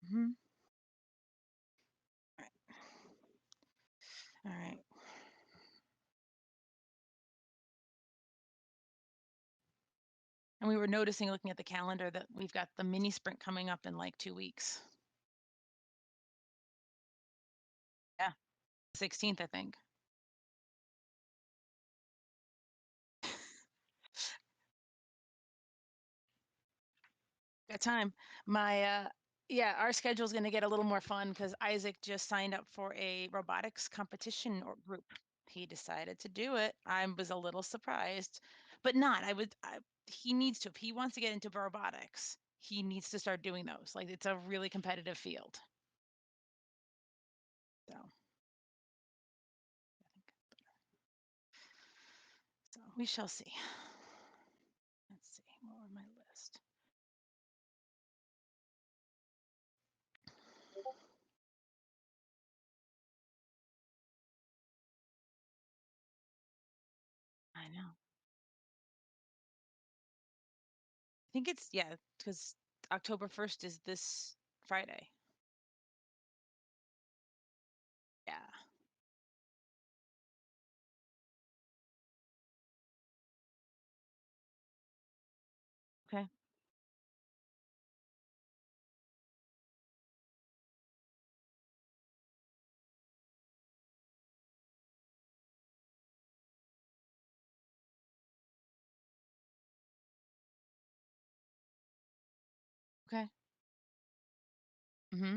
Mhm. Right. All right. And we were noticing, looking at the calendar, that we've got the mini sprint coming up in like 2 weeks. Yeah, 16th, I think. Got time. My yeah, our schedule's going to get a little more fun because Isaac just signed up for a robotics competition or group. He decided to do it. I was a little surprised, but not. He needs to. If he wants to get into robotics, he needs to start doing those. Like it's a really competitive field. So I think, so we shall see. Let's see. What were my list? I know. I think it's yeah, because October 1st is this Friday. Yeah. Okay. Okay. Mm-hmm.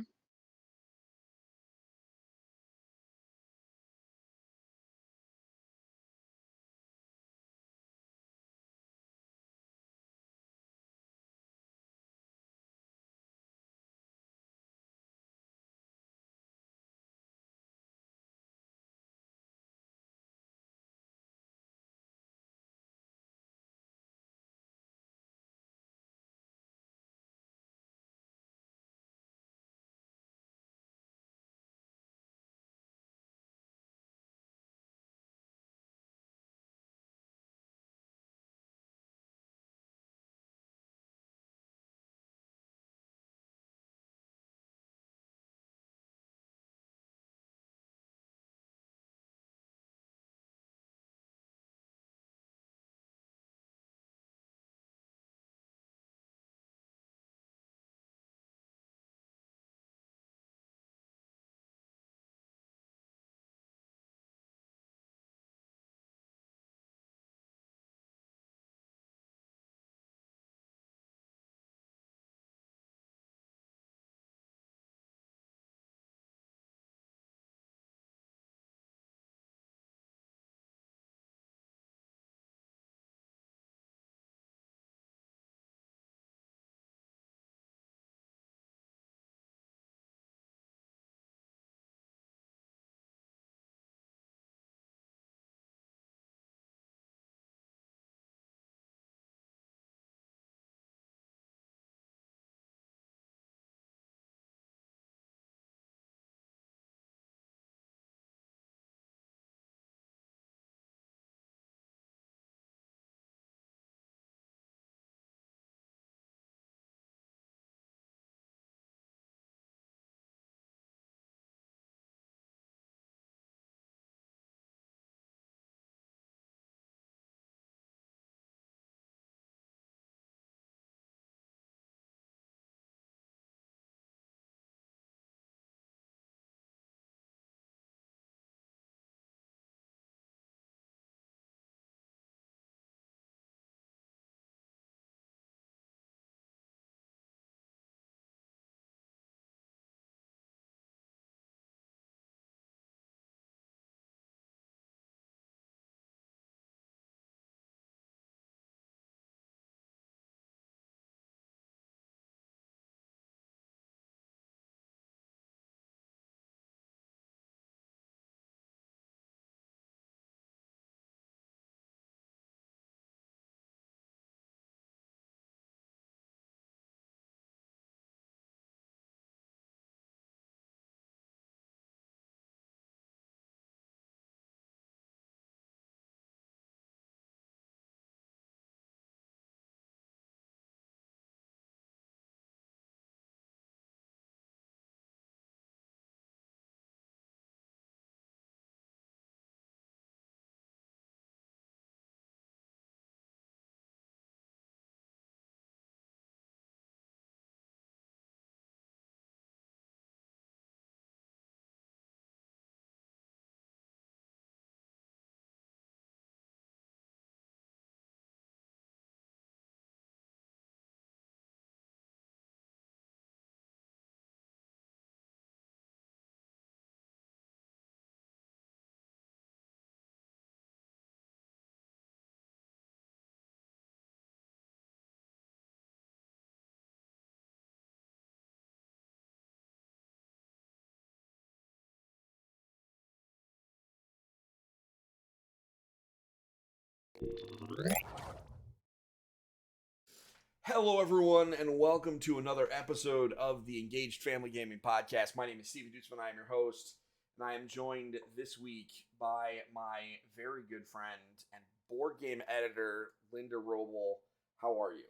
Hello, everyone, and welcome to another episode of the Engaged Family Gaming Podcast. My name is Steven Dutzman. I am your host, and I am joined this week by my very good friend and board game editor, Linda Roble. How are you?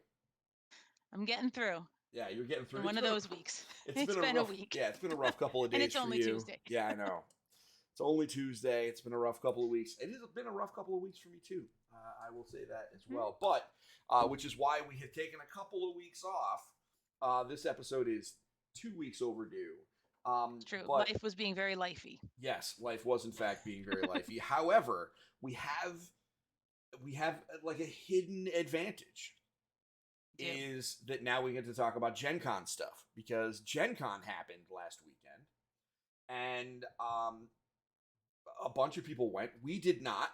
I'm getting through. Yeah, you're getting through. In one of those weeks. It's It's been been a rough. week. Yeah, it's been a rough couple of And days it's for only you. Tuesday. Yeah, I know. It's only Tuesday. It's been a rough couple of weeks. It has been a rough couple of weeks for me too. I will say that as well. But which is why we have taken a couple of weeks off. This episode is 2 weeks overdue. It's true. But Life was being very lifey. yes, life was in fact being very lifey. However, we have like a hidden advantage. Is that now we get to talk about GenCon stuff, because GenCon happened last weekend, and a bunch of people went. We did not.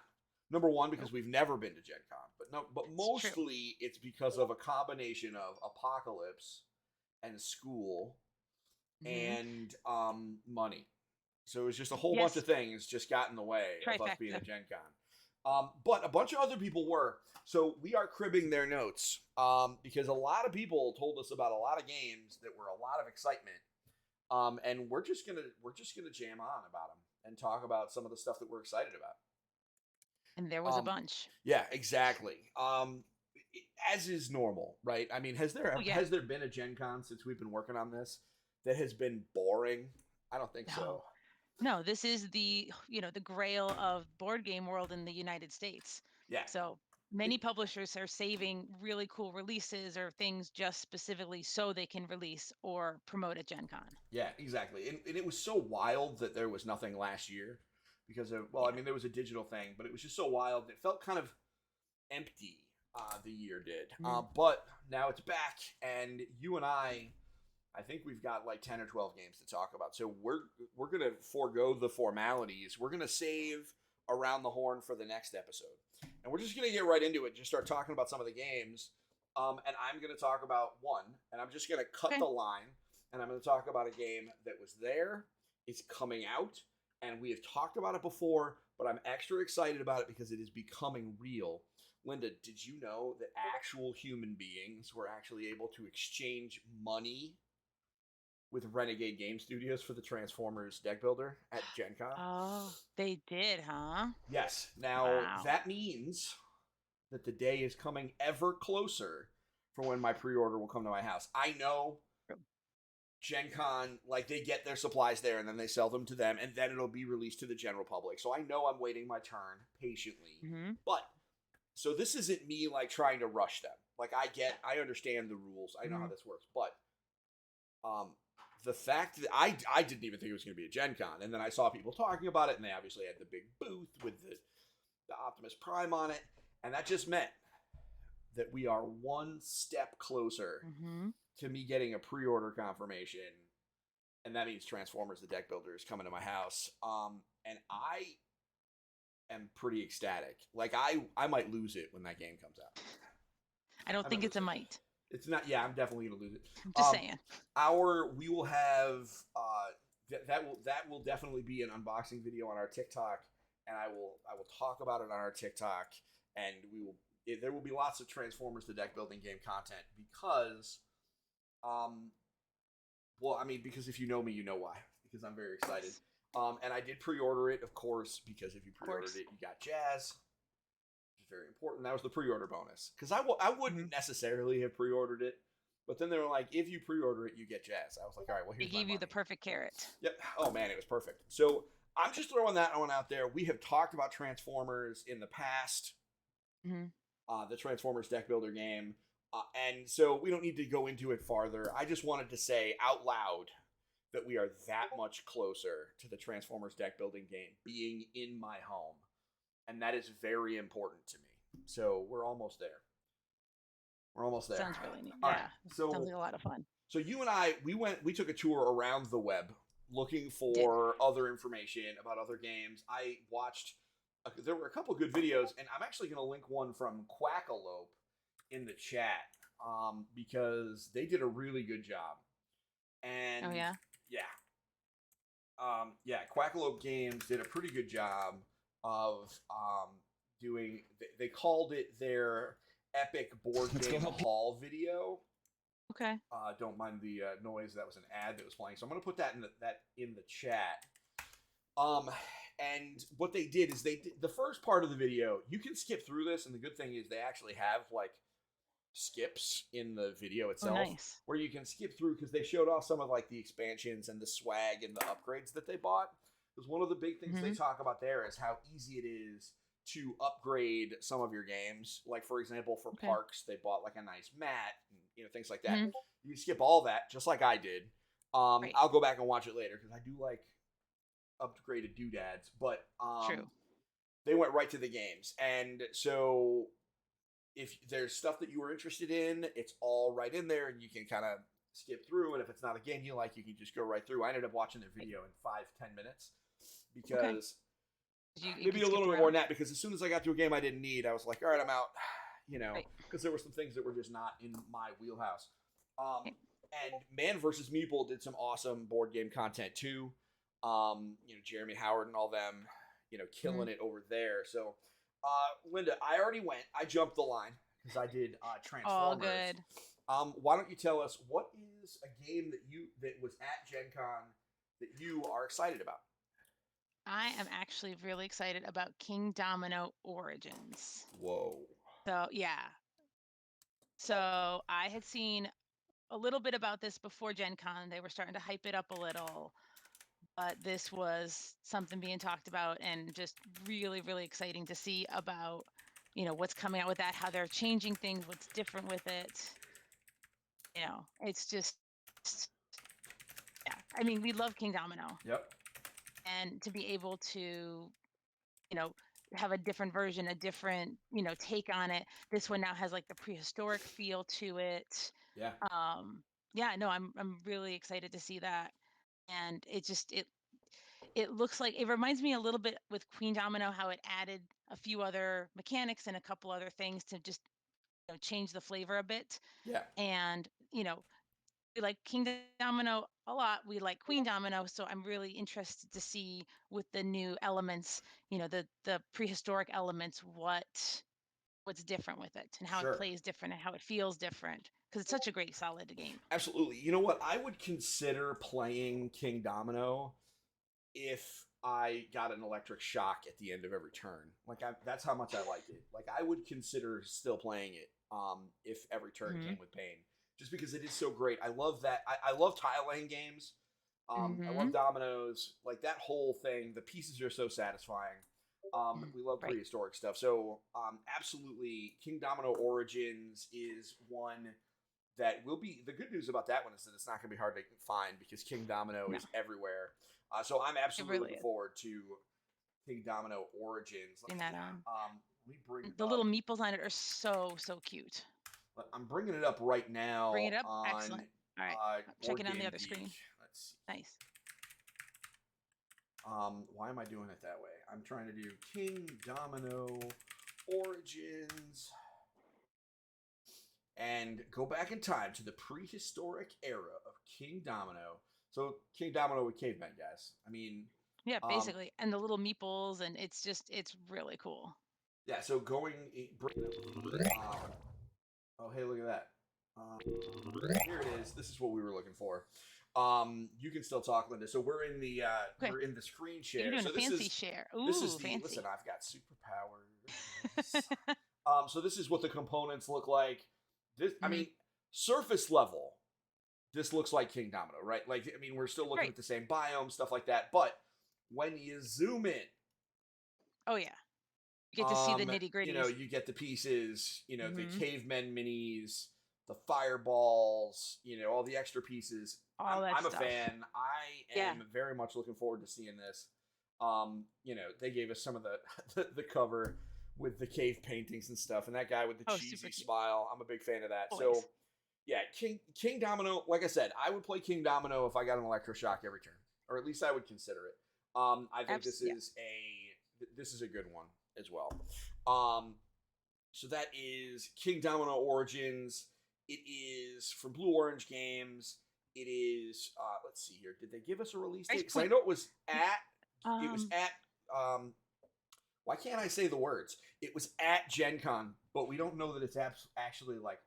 Number one, because we've never been to GenCon, but mostly it's because of a combination of apocalypse and school and money. So it was just a whole bunch of things just got in the way of us being at GenCon. But a bunch of other people were. So we are cribbing their notes because a lot of people told us about a lot of games that were a lot of excitement, and we're just gonna jam on about them and talk about some of the stuff that we're excited about. And there was a bunch. Yeah, exactly. As is normal, right? I mean, has there been a Gen Con since we've been working on this that has been boring? I don't think so. No, this is the grail of board game world in the United States. Yeah. So many publishers are saving really cool releases or things just specifically so they can release or promote at Gen Con. Yeah, exactly. And it was so wild that there was nothing last year because of, I mean, there was a digital thing, but it was just so wild. It felt kind of empty, the year did. But now it's back, and you and I think we've got like 10 or 12 games to talk about. So we're going to forego the formalities. We're going to save around the horn for the next episode. And we're just going to get right into it, just start talking about some of the games. And I'm going to talk about one, and I'm just going to cut the line, and I'm going to talk about a game that was there, it's coming out, and we have talked about it before, but I'm extra excited about it because it is becoming real. Linda, did you know that actual human beings were actually able to exchange money with Renegade Game Studios for the Transformers deck builder at Gen Con? Oh, they did, huh? Yes. Now, that means that the day is coming ever closer for when my pre-order will come to my house. I know Gen Con, like, they get their supplies there and then they sell them to them, and then it'll be released to the general public. So I know I'm waiting my turn patiently. But so this isn't me like trying to rush them. Like, I understand the rules. I know how this works. But the fact that I didn't even think it was going to be a Gen Con, and then I saw people talking about it, and they obviously had the big booth with the Optimus Prime on it, and that just meant that we are one step closer to me getting a pre-order confirmation, and that means Transformers the deck builder is coming to my house. And I am pretty ecstatic. Like, I might lose it when that game comes out. I don't think it's a might. It's not. Yeah, I'm definitely gonna lose it. I'm just saying. We will have that will definitely be an unboxing video on our TikTok, and I will talk about it on our TikTok, and there will be lots of Transformers the deck building game content because, because if you know me, you know why. Because I'm very excited. And I did pre-order it, of course, because if you pre-ordered it, you got Jazz. Very important. That was the pre-order bonus, because I wouldn't necessarily have pre-ordered it, but then they were like, if you pre-order it, you get Jazz. I was like, all right, well, here's my money. They gave you the perfect carrot. Yep. Oh man, it was perfect. So I'm just throwing that one out there. We have talked about Transformers in the past, the Transformers deck builder game, and so we don't need to go into it farther. I just wanted to say out loud that we are that much closer to the Transformers deck building game being in my home. And that is very important to me. So we're almost there. Sounds really neat. All yeah. Right. So, sounds like a lot of fun. So you and I, we took a tour around the web looking for other information about other games. I watched, there were a couple good videos, and I'm actually going to link one from Quackalope in the chat because they did a really good job. And yeah, Quackalope Games did a pretty good job of doing. They called it their epic board game haul video. Okay. Don't mind the noise. That was an ad that was playing, so I'm gonna put that in the chat. And what they did is they did the first part of the video. You can skip through this, and the good thing is they actually have like skips in the video itself, nice. where you can skip through because they showed off some of like the expansions and the swag and the upgrades that they bought. Because one of the big things they talk about there is how easy it is to upgrade some of your games. Like for example, for parks, they bought like a nice mat and things like that. You can skip all that, just like I did. I'll go back and watch it later because I do like upgraded doodads, but True. they went right to the games. And so if there's stuff that you were interested in, it's all right in there, and you can kind of skip through. And if it's not a game you like, you can just go right through. I ended up watching their video in 5-10 minutes because maybe a little bit more than that, because as soon as I got to a game I didn't need, I was like, all right, I'm out, because there were some things that were just not in my wheelhouse. And Man vs. Meeple did some awesome board game content too. Jeremy Howard and all them, killing it over there. So, Linda, I already went. I jumped the line because I did Transformers. Oh, good. Why don't you tell us what is a game that was at Gen Con that you are excited about? I am actually really excited about King Domino Origins. Whoa. So, yeah. So, I had seen a little bit about this before Gen Con. They were starting to hype it up a little. But this was something being talked about, and just really, really exciting to see about, what's coming out with that, how they're changing things, what's different with it. It's just, yeah. I mean, we love King Domino. Yep. And to be able to, have a different version, a different, take on it. This one now has like the prehistoric feel to it. Yeah. Yeah, no, I'm really excited to see that. And it looks like it reminds me a little bit with Queen Domino how it added a few other mechanics and a couple other things to just change the flavor a bit. Yeah. And we like King Domino a lot. We like Queen Domino, so I'm really interested to see with the new elements, the prehistoric elements, what's different with it and how it plays different and how it feels different, because it's such a great solid game. Absolutely. You know what? I would consider playing King Domino if I got an electric shock at the end of every turn. Like that's how much I like it. Like I would consider still playing it if every turn came with pain, just because it is so great. I love that. I love tile laying games. I love dominoes. Like that whole thing. The pieces are so satisfying. We love prehistoric stuff. So absolutely, King Domino Origins is one that will be. The good news about that one is that it's not going to be hard to find because King Domino is everywhere. So I'm absolutely looking forward to King Domino Origins. Bring that on. We bring the little meeples on it are so cute. I'm bringing it up right now. Bring it up. On, excellent. All right. Check it on the other screen. Let's see. Nice. Why am I doing it that way? I'm trying to do King Domino Origins and go back in time to the prehistoric era of King Domino. So King Domino with cavemen, guys. I mean, yeah, basically, and the little meeples, and it's really cool. Yeah. So oh, hey, look at that. Here it is. This is what we were looking for. You can still talk, Linda. So we're in the screen share. You're doing so a fancy share. Ooh, this is fancy. Listen, I've got superpowers. So this is what the components look like. This, I mean, surface level. This looks like King Domino, right? Like, I mean, we're still looking at the same biome, stuff like that. But when you zoom in, oh yeah, you get to see the nitty gritty. You get the pieces. The cavemen minis, the fireballs. All the extra pieces. I'm a fan. I am very much looking forward to seeing this. They gave us some of the cover with the cave paintings and stuff, and that guy with the cheesy smile. I'm a big fan of that. Always. So, yeah, King Domino. Like I said, I would play King Domino if I got an electroshock every turn, or at least I would consider it. I think this is a good one as well. So that is King Domino Origins. It is from Blue Orange Games. It is. Let's see here. Did they give us a release date? Because I know it was at. It was at. Why can't I say the words? It was at Gen Con, but we don't know that it's actually like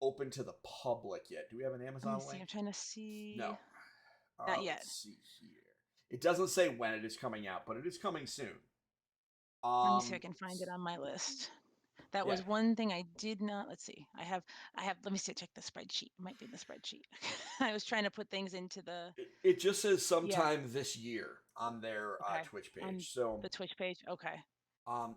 open to the public yet. Do we have an Let me Amazon see. link? I'm trying to see. No. Not yet. Let's see here. It doesn't say when it is coming out, but it is coming soon. Let me see if I can find it on my list. That Yeah. was one thing I did not. Let's see. I have. Let me see. Check the spreadsheet. It might be in the spreadsheet. I was trying to put things into the. It just says Yeah. sometime this year on their Okay. Twitch page. On So the Twitch page. Okay.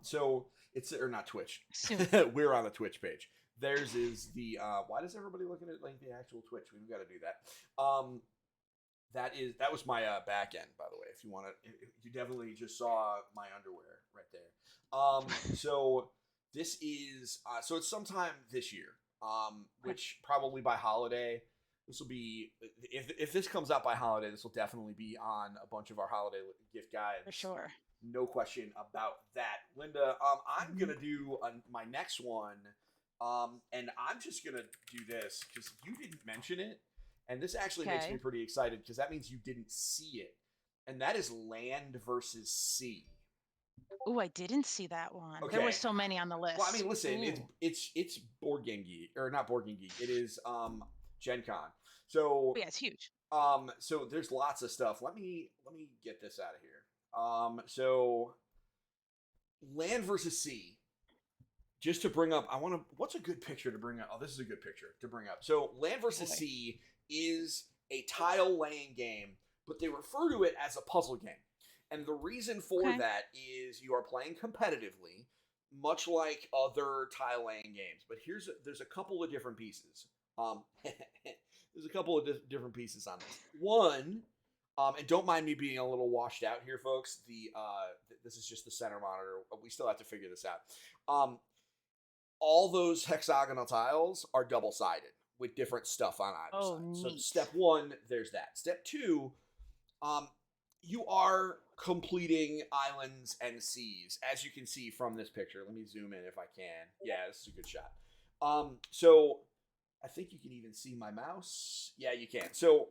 so it's or not Twitch. Soon. We're on the Twitch page. Theirs is the. Why does everybody looking at like the actual Twitch? We've got to do that. That was my back end, by the way. If you want to, you definitely just saw my underwear right there. So this is so it's sometime this year. Which probably by holiday. This will be if this comes out by holiday, this will definitely be on a bunch of our holiday gift guides. For sure. No question about that, Linda. I'm gonna do my next one, and I'm just gonna do this because you didn't mention it, and this actually makes me pretty excited because that means you didn't see it, and that is Land versus Sea. Oh, I didn't see that one. Okay. There were so many on the list. Well, I mean, listen, it's Board Game Geek or not Board Game Geek. It is Gen Con. So yeah, it's huge. So there's lots of stuff. Let me get this out of here. So Land versus Sea. Just to bring up, what's a good picture to bring up? Oh, this is a good picture to bring up. So Land versus Sea is a tile laying game, but they refer to it as a puzzle game. And the reason for that is you are playing competitively, much like other tile laying games. But there's a couple of different pieces. There's a couple of different pieces on this. One, and don't mind me being a little washed out here, folks. This is just the center monitor. We still have to figure this out. All those hexagonal tiles are double-sided with different stuff on either side. Neat. So step one, there's that. Step two, you are completing islands and seas, as you can see from this picture. Let me zoom in if I can. Yeah, this is a good shot. So I think you can even see my mouse. Yeah, you can. So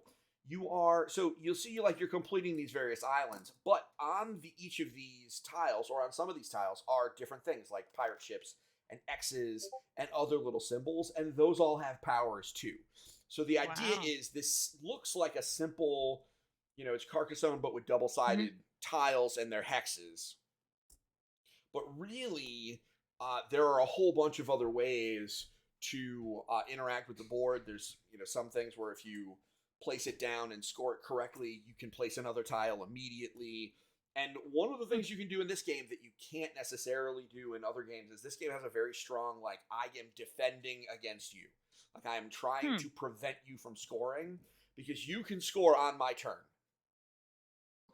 you'll see like you're completing these various islands, but on each of these tiles, or on some of these tiles, are different things like pirate ships and X's and other little symbols, and those all have powers too. So the idea is this looks like a simple, it's Carcassonne, but with double-sided tiles and their hexes. But really, there are a whole bunch of other ways to interact with the board. There's, some things where if you place it down and score it correctly, you can place another tile immediately. And one of the things you can do in this game that you can't necessarily do in other games is this game has a very strong, like, I am defending against you. Like, I am trying to prevent you from scoring because you can score on my turn.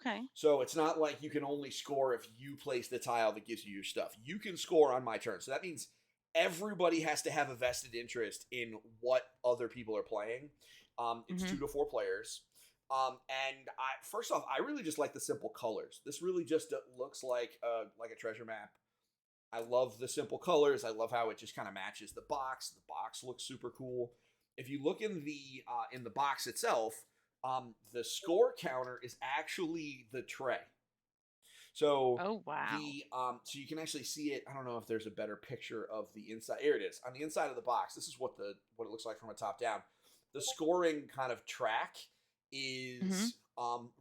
Okay. So it's not like you can only score if you place the tile that gives you your stuff. You can score on my turn. So that means everybody has to have a vested interest in what other people are playing. It's 2 to 4 players. And first off, I really just like the simple colors. This really just looks like a treasure map. I love the simple colors. I love how it just kind of matches the box. The box looks super cool. If you look in the box itself, the score counter is actually the tray. So so you can actually see it. I don't know if there's a better picture of the inside. Here it is. On the inside of the box, this is what it looks like from a top down. The scoring kind of track is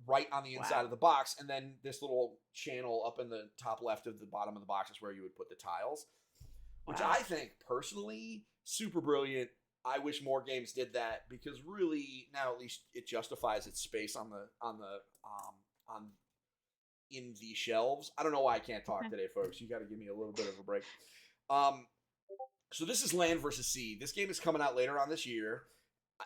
right on the inside of the box, and then this little channel up in the top left of the bottom of the box is where you would put the tiles, which I think personally super brilliant. I wish more games did that because really now at least it justifies its space in the shelves. I don't know why I can't talk today, folks. You got to give me a little bit of a break. So this is Land versus Sea. This game is coming out later on this year.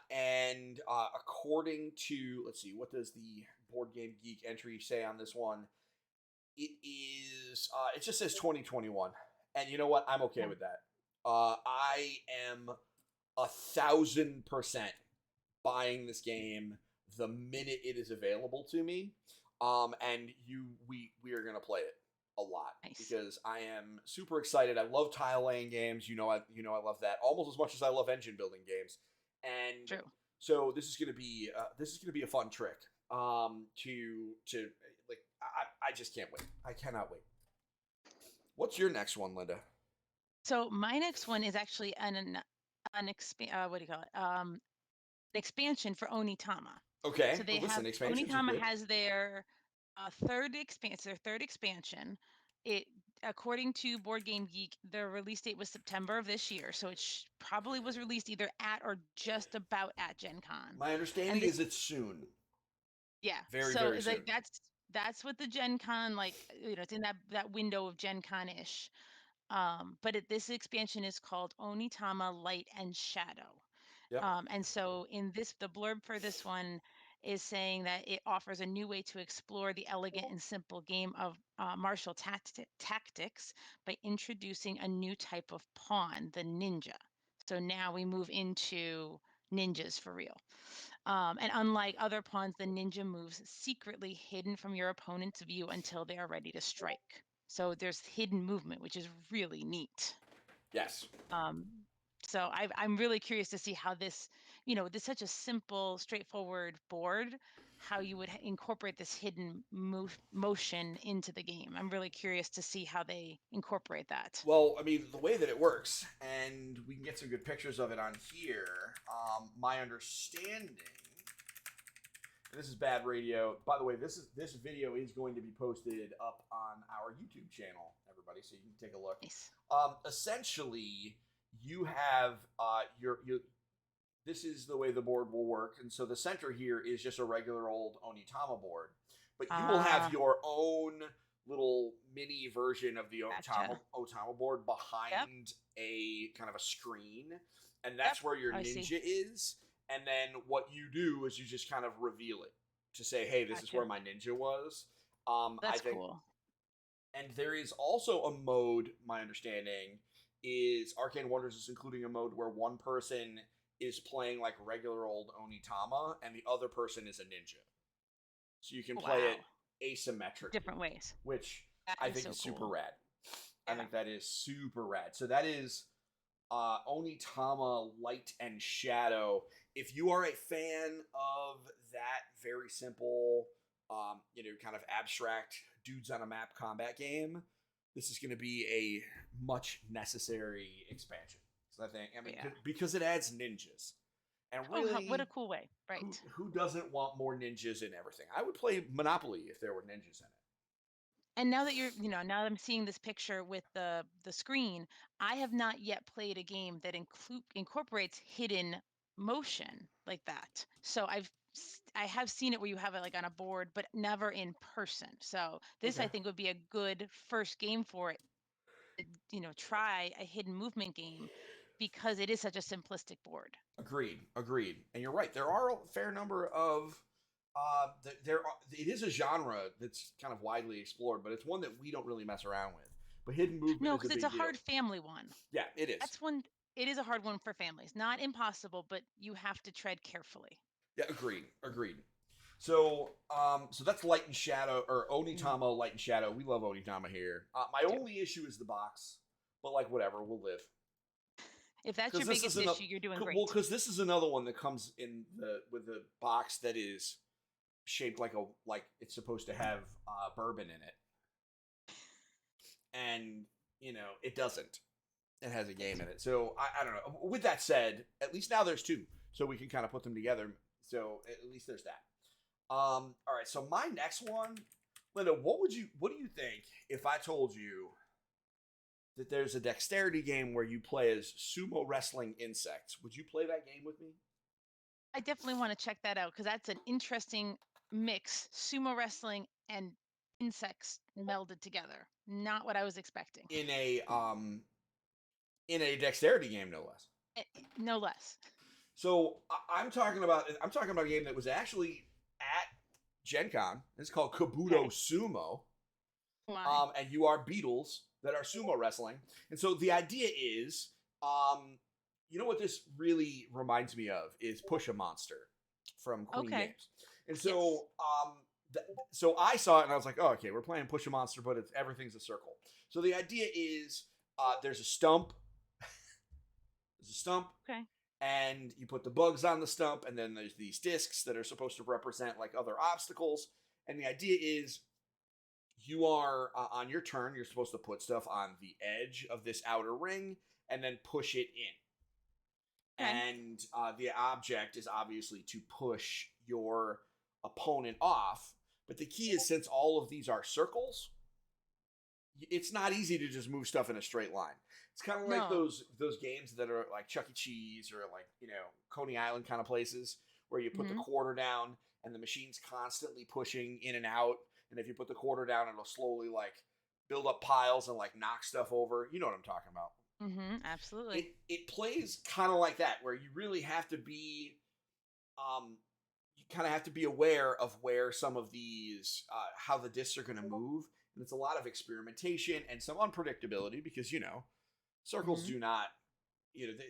And according to, let's see, what does the Board Game Geek entry say on this one? It just says 2021. And you know what? I'm okay with that. I am 1,000% buying this game the minute it is available to me. And we are going to play it a lot because I am super excited. I love tile laying games. I love that almost as much as I love engine building games. And so this is gonna be a fun trick. To like I just can't wait. I cannot wait. What's your next one, Linda? So my next one is actually what do you call it? An expansion for Onitama. Okay. So they Well, have listen, expansions are Onitama good. has their third expansion. It according to Board Game Geek, the release date was September of this year, so it probably was released either at or just about at Gen Con. My And understanding this, is it's soon. yeah, Very, so very it's like soon. that's what the Gen Con, like, it's in that window of Gen Con ish. But this expansion is called Onitama Light and Shadow. Yep. And so the blurb for this one is saying that it offers a new way to explore the elegant and simple game of martial tactics by introducing a new type of pawn, the ninja. So now we move into ninjas for real. And unlike other pawns, the ninja moves secretly hidden from your opponent's view until they are ready to strike. So there's hidden movement, which is really neat. Yes. Um, so I'm really curious to see how this, this such a simple, straightforward board, how you would incorporate this hidden motion into the game. I'm really curious to see how they incorporate that. Well, I mean, the way that it works, and we can get some good pictures of it on here. My understanding, and this is bad radio. By the way, this video is going to be posted up on our YouTube channel, everybody, so you can take a look. Nice. Essentially, you have your this is the way the board will work, and so the center here is just a regular old Onitama board, but you will have your own little mini version of the Otama board behind a kind of a screen, and that's where your ninja is. And then what you do is you just kind of reveal it to say, hey, this is where my ninja was. That's I think, cool. and there is also a mode, my understanding, is Arcane Wonders is including a mode where one person is playing like regular old Onitama and the other person is a ninja. So you can play it asymmetrically. Different ways. Which That I think is super rad. Yeah. I think that is super rad. So that is Onitama Light and Shadow. If you are a fan of that very simple, kind of abstract dudes on a map combat game, this is going to be a much necessary expansion. So I think, because it adds ninjas. And really, what a cool way, right? Who doesn't want more ninjas in everything? I would play Monopoly if there were ninjas in it. And now that now that I'm seeing this picture with the screen, I have not yet played a game that incorporates hidden motion like that. So I have seen it where you have it like on a board, but never in person. So this I think would be a good first game for it. Try a hidden movement game because it is such a simplistic board. Agreed. And you're right. There are a fair number of it is a genre that's kind of widely explored, but it's one that we don't really mess around with. But hidden movement No, is because it's a hard family one. Yeah, it is. That's one. It is a hard one for families. Not impossible, but you have to tread carefully. Yeah, agreed. So, so that's Light and Shadow, or Onitama Light and Shadow. We love Onitama here. My only issue is the box, but like whatever, we'll live. If that's your biggest issue, you're doing great. Well, because this is another one that comes in with a box that is shaped like it's supposed to have bourbon in it, and it doesn't. It has a game in it, so I don't know. With that said, at least now there's two, so we can kind of put them together. So at least there's that. All right. So my next one, Linda, what do you think if I told you that there's a dexterity game where you play as sumo wrestling insects? Would you play that game with me? I definitely want to check that out because that's an interesting mix: sumo wrestling and insects melded together. Not what I was expecting. In a dexterity game, no less. No less. So I'm talking about a game that was actually at Gen Con. It's called Kabuto Sumo. And you are beetles that are sumo wrestling. And so the idea is, what this really reminds me of is Push a Monster from Queen Games. And so, so I saw it and I was like, oh, okay, we're playing Push a Monster, but everything's a circle. So the idea is, there's a stump. Okay. And you put the bugs on the stump, and then there's these discs that are supposed to represent like other obstacles. And the idea is you are on your turn. You're supposed to put stuff on the edge of this outer ring and then push it in. Okay. And the object is obviously to push your opponent off. But the key is, since all of these are circles, it's not easy to just move stuff in a straight line. It's kind of like No. those games that are like Chuck E. Cheese or like, Coney Island kind of places where you put the Mm-hmm. quarter down and the machine's constantly pushing in and out. And if you put the quarter down, it'll slowly like build up piles and like knock stuff over. You know what I'm talking about. Mm-hmm. Absolutely. It plays kind of like that, where you really have to be you kind of have to be aware of where some of these how the discs are going to move, and it's a lot of experimentation and some unpredictability because circles Mm-hmm. do not,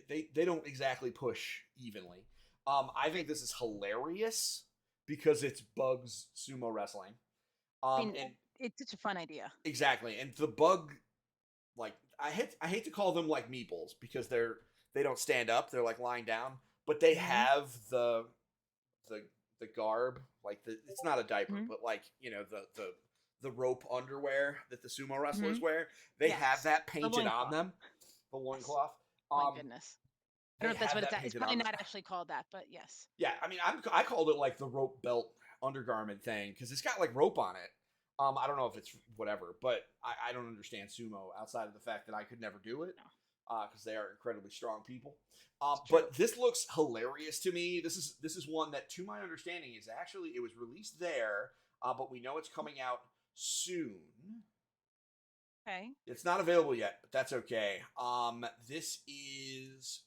they don't exactly push evenly. I think this is hilarious because it's Bugs sumo wrestling. I mean, And it's such a fun idea. exactly, and the bug, like, I hate to call them like meeples because they don't stand up, they're like lying down, but they Mm-hmm. have the the garb, like it's not a diaper, Mm-hmm. but like the rope underwear that the sumo Mm-hmm. wrestlers wear. They have Yes. that The painted on loincloth. them, the Yes. loincloth. My Um, goodness. I don't they know if that's have what it's that at. It's painted probably on them. not actually called that, but yes. Yeah, I mean, I called it like the rope belt undergarment thing because it's got like rope on it. I don't know if it's whatever, but I don't understand sumo outside of the fact that I could never do it No, because they are incredibly strong people. it's true. But this looks hilarious to me. This is one that, to my understanding, is actually, it was released there, but we know it's coming out soon. Okay. It's not available yet, but that's okay. This is,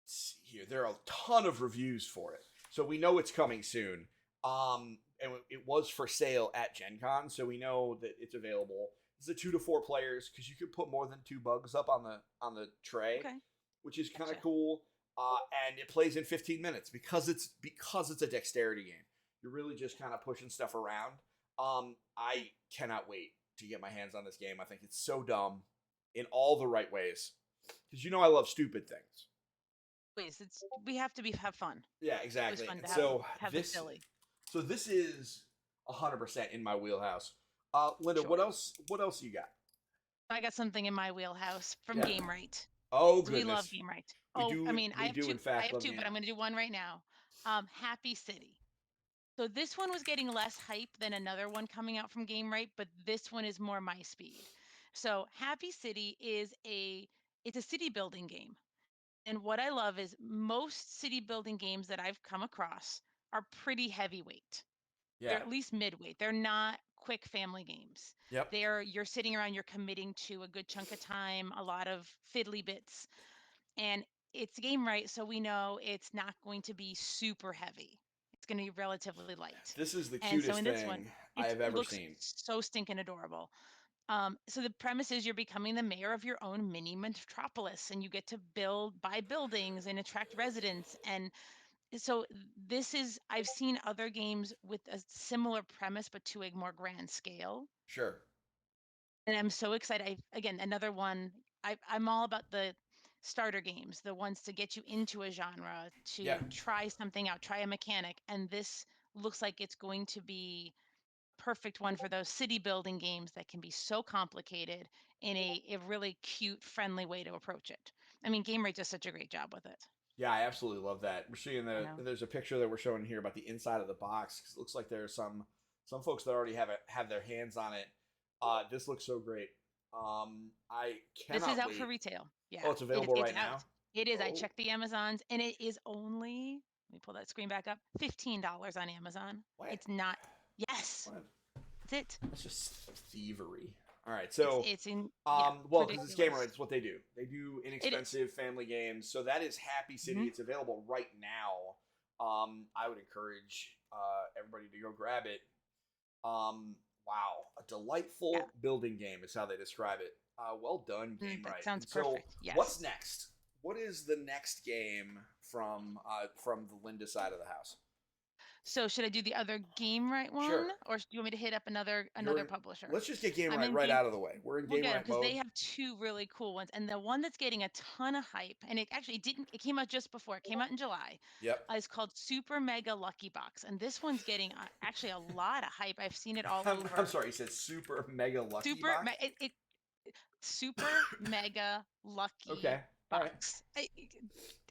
let's see here. There are a ton of reviews for it, so we know it's coming soon. And it was for sale at Gen Con, so we know that it's available. It's a 2 to 4 players because you could put more than 2 bugs up on the tray, Okay. which is kind of Gotcha. cool. And it plays in 15 minutes because it's a dexterity game. You're really just kind of pushing stuff around. I cannot wait to get my hands on this game. I think it's so dumb in all the right ways because I love stupid things. Please, we have to have fun. Yeah, It's always exactly. fun And to have so have the silly. this is 100% in my wheelhouse. Linda, Sure. what else you got? I got something in my wheelhouse from Yeah. Game Right. Oh 'Cause we love goodness. Game Right. We Oh, I do mean, I we have do two. in I fact have love two, but game. I'm going to do one right now. Happy City. So this one was getting less hype than another one coming out from Game Right, but this one is more my speed. So Happy City it's a city building game. And what I love is most city building games that I've come across are pretty heavyweight. Yeah. They're at least midweight. They're not quick family games. Yep. You're sitting around, you're committing to a good chunk of time, a lot of fiddly bits, and it's Game Right, so we know it's not going to be super heavy. It's going to be relatively light. This is the And so cutest in this one, thing I have it ever looks seen. so stinking adorable. So the premise is you're becoming the mayor of your own mini metropolis, and you get to buy buildings and attract residents. And so I've seen other games with a similar premise, but to a more grand scale. Sure. And I'm so excited. Again, another one. I'm all about the starter games, the ones to get you into a genre, Yeah. to try something out, try a mechanic. And this looks like it's going to be perfect one for those city building games that can be so complicated in a really cute, friendly way to approach it. I mean, Game Rate does such a great job with it. Yeah, I absolutely love that. We're seeing I know. there's a picture that we're showing here about the inside of the box. It looks like there's some folks that already have their hands on it. This looks so great. I This is cannot out for wait. retail. Oh, Yeah, it's available it's right out. now. It is. I Oh, checked the Amazons, and it is only. Let me pull that screen back up. $15 on Amazon. what? It's not. Yes, What? that's it. That's just thievery. All right, so It's in. Yeah, it's well, because it's Gamer, ridiculous. it's what they do. They do It is. inexpensive family games. So that is Happy City. Mhm. It's available right now. I would encourage everybody to go grab it. Wow, a Yeah, delightful building game is how they describe it. Well done, Game that Right. sounds And so, perfect. what's Yes. next? What is the next game from the Linda side of the house? So should I do the other Game Right one, Sure. or do you want me to hit up another You're another in. publisher? Let's just get Game I'm Right in right Game. out of the way. We're in We'll Game get them Right because they mode. have two really cool ones, and the one that's getting a ton of hype, and it actually didn't. It came out just before. It came out in July. Yep. Is called Super Mega Lucky Box, and this one's getting actually a lot of hype. I've seen it all I'm over. sorry. You said Super Mega Lucky Super, Box. it Super Mega Okay. Lucky All right. Box.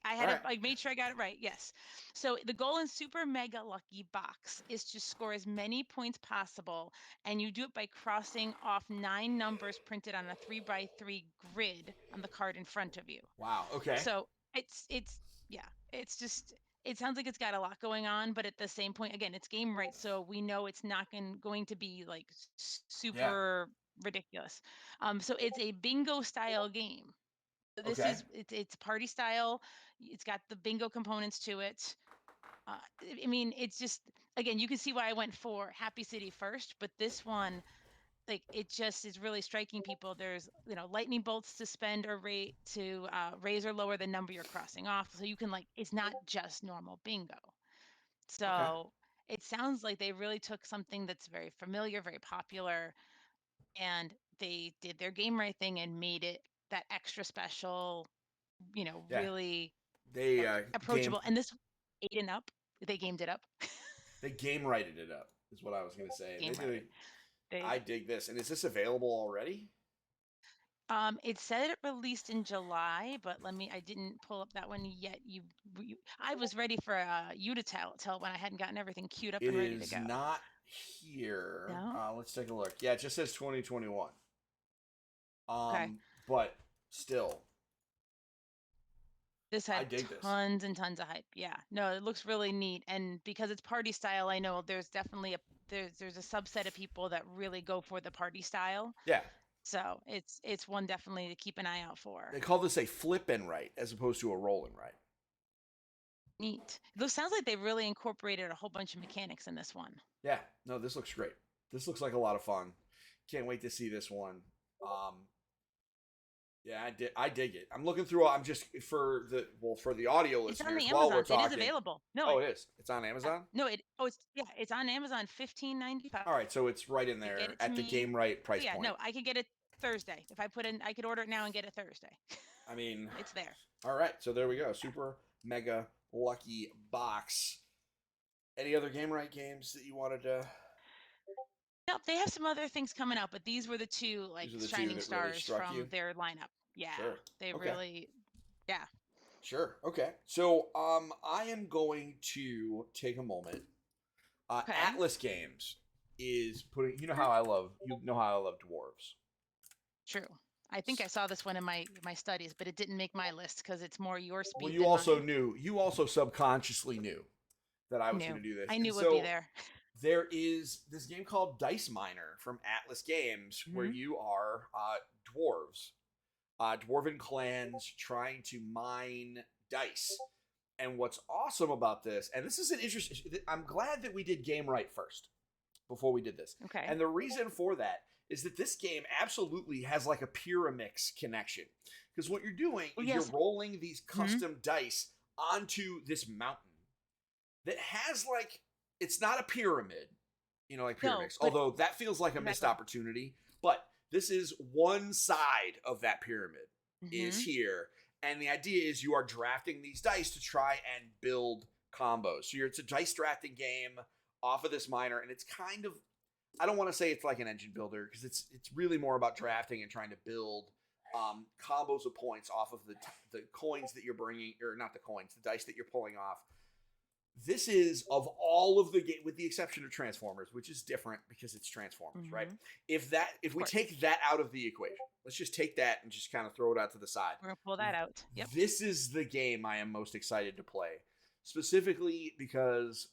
I All had to right. like make sure I got it right. Yes. So the goal in Super Mega Lucky Box is to score as many points possible, and you do it by crossing off 9 numbers printed on a 3x3 grid on the card in front of you. Wow. Okay. So it's yeah, it's just it sounds like it's got a lot going on, but at the same point, again, it's game right, so we know it's not going to be like Yeah. super ridiculous. So it's a bingo style game. This Okay. is it's party style. It's got the bingo components to it. I mean, it's just again, you can see why I went for Happy City first, but this one, like, it just is really striking people. There's lightning bolts to spend or rate to raise or lower the number you're crossing off, so you can like it's not just normal bingo. Okay. So it sounds like they really took something that's very familiar, very popular, and they did their game right thing and made it that extra special, Yeah. really They like game approachable. And this 8 and up, they gamed it up. they game righted it up is what I was gonna say. They Game did. right. They I dig this. And is this available already? It said it released in July, but I didn't pull up that one yet. I was ready for you to tell when I hadn't gotten everything queued up It and ready to is go. not here. No? Let's take a look. Yeah, it just says 2021. Okay. But still, This I had dig this. tons and tons of hype. Yeah. No, it looks really neat. And because it's party style, I know there's definitely there's a subset of people that really go for the party style. Yeah, So it's one definitely to keep an eye out for. they call this a flip and right as opposed to a roll and right. Neat. Those sounds like they really incorporated a whole bunch of mechanics in this one. Yeah, no, this looks great. This looks like a lot of fun. Can't wait to see this one. Um, yeah, I dig it. I'm looking through. I'm just for the audio It's on listeners the while we're Amazon. It is talking. available. No, Oh, it is. It's on Amazon. no, it's yeah, it's on Amazon, 15.95. All right, so it's right in You get there it to at the me. game right Oh price yeah, point. no, I could get it Thursday. If I put in, I could order it now and get it Thursday. I mean, It's there. all right, so there we go. Super Mega Lucky Box. Any other game right games that you wanted to? Nope, they have some other things coming out, but these were the two like These are the two shining that really stars struck from you. their lineup. Yeah, Sure. they Okay. really, yeah. Sure. Okay. So I am going to take a moment. Okay. Atlas Games is putting. You know how I love. Dwarves. True. I think I saw this one in my studies, but it didn't make my list because it's more your Well, speed you than also mine. knew. You also subconsciously knew that I was going Knew. to do this, I and knew it would be so there. there is this game called Dice Miner from Atlas Games where Mhm. you are dwarves, dwarven clans trying to mine dice. And what's awesome about this, and this is an interesting, I'm glad that we did game right first before we did this. Okay. And the reason for that is that this game absolutely has like a Pyramix connection. Because what you're doing is Yes. you're rolling these custom dice onto this mountain that has like, it's not a pyramid, like Pyramix, No, although that feels like a missed opportunity. But this is one side of that pyramid is here. And the idea is you are drafting these dice to try and build combos. So it's a dice drafting game off of this miner, and it's kind of, I don't want to say it's like an engine builder because it's really more about drafting and trying to build combos of points off of the coins that you're bringing, or not the coins, the dice that you're pulling off. This is, of all of the game, with the exception of Transformers, which is different because it's Transformers, right? If we take that out of the equation, let's just take that and just kind of throw it out to the side. We're gonna pull that out. Yep. This is the game I am most excited to play, specifically because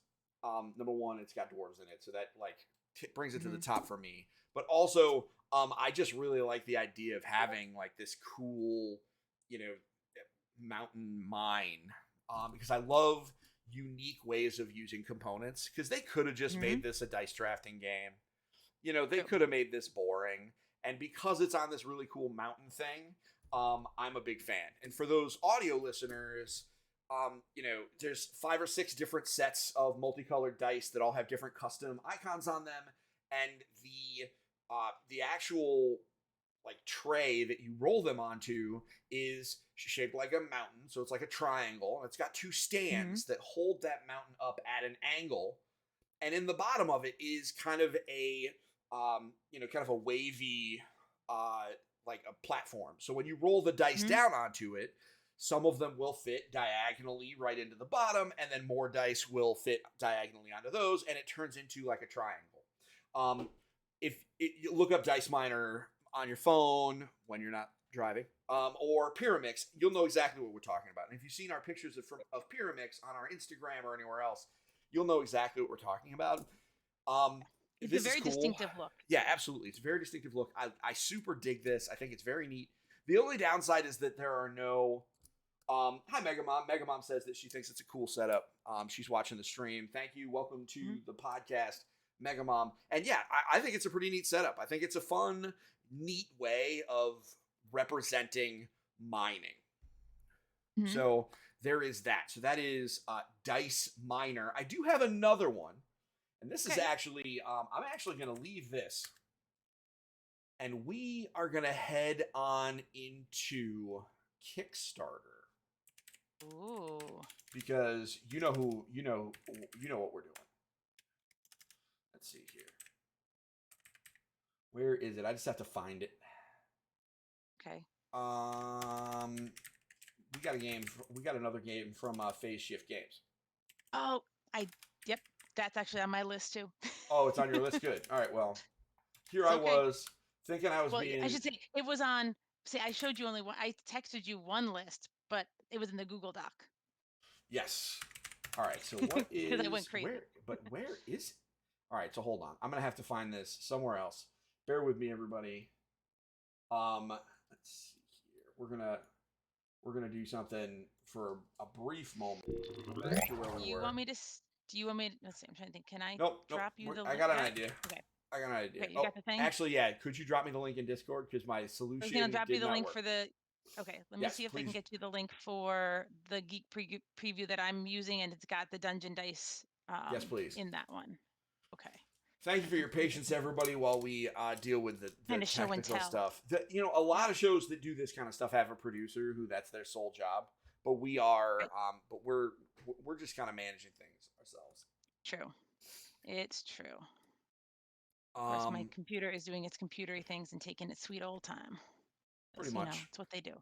number one, it's got dwarves in it, so that like brings it to the top for me. But also, I just really like the idea of having like this cool, mountain mine, because I love unique ways of using components, because they could have just made this a dice drafting game. They could have made this boring, and because it's on this really cool mountain thing, I'm a big fan. And for those audio listeners, there's 5 or 6 different sets of multicolored dice that all have different custom icons on them, and the actual like tray that you roll them onto is shaped like a mountain, so it's like a triangle, and it's got 2 stands that hold that mountain up at an angle, and in the bottom of it is kind of a kind of a wavy like a platform. So when you roll the dice down onto it, some of them will fit diagonally right into the bottom, and then more dice will fit diagonally onto those, and it turns into like a triangle. If you look up Dice Miner on your phone when you're not driving, or Pyramix, you'll know exactly what we're talking about. And if you've seen our pictures of Pyramix on our Instagram or anywhere else, you'll know exactly what we're talking about. It's This a very is cool. distinctive look. Yeah, absolutely. It's a very distinctive look. I super dig this. I think it's very neat. The only downside is that there are no... hi, Megamom. Megamom says that she thinks it's a cool setup. She's watching the stream. Thank you. Welcome to the podcast, Megamom. And yeah, I think it's a pretty neat setup. I think it's a fun, neat way of representing mining. So there is that. So that is Dice Miner. I do have another one. And this is actually, I'm actually going to leave this. And we are going to head on into Kickstarter. Ooh. Because you know what we're doing. Let's see here. Where is it? I just have to find it. Okay. We got a game. We got another game from Phase Shift Games. Oh, yep. That's actually on my list too. Oh, it's on your list. Good. All right. Well, here I was thinking I was being. I should say it was on. See, I showed you only one. I texted you one list, but it was in the Google Doc. Yes. All right. So what is? Because I went crazy. Where is it? All right. So hold on. I'm gonna have to find this somewhere else. Bear with me, everybody. Let's see here. We're gonna do something for a brief moment. Do you want me to? Let's see. I'm trying to think. Can I drop you the link? I got an idea. Okay. I got an idea. Okay, you got the thing? Actually, yeah. Could you drop me the link in Discord? Because my solution. I was gonna drop you the link work. for the. Okay, let me see if I can get you the link for the Geek preview that I'm using, and it's got the Dungeon Dice. Yes, please. In that one. Okay. Thank you for your patience, everybody, while we deal with the technical stuff. A lot of shows that do this kind of stuff have a producer who that's their sole job, but we are, but we're just kind of managing things ourselves. True, it's true. Of course, my computer is doing its computery things and taking its sweet old time. Pretty much. It's what they do.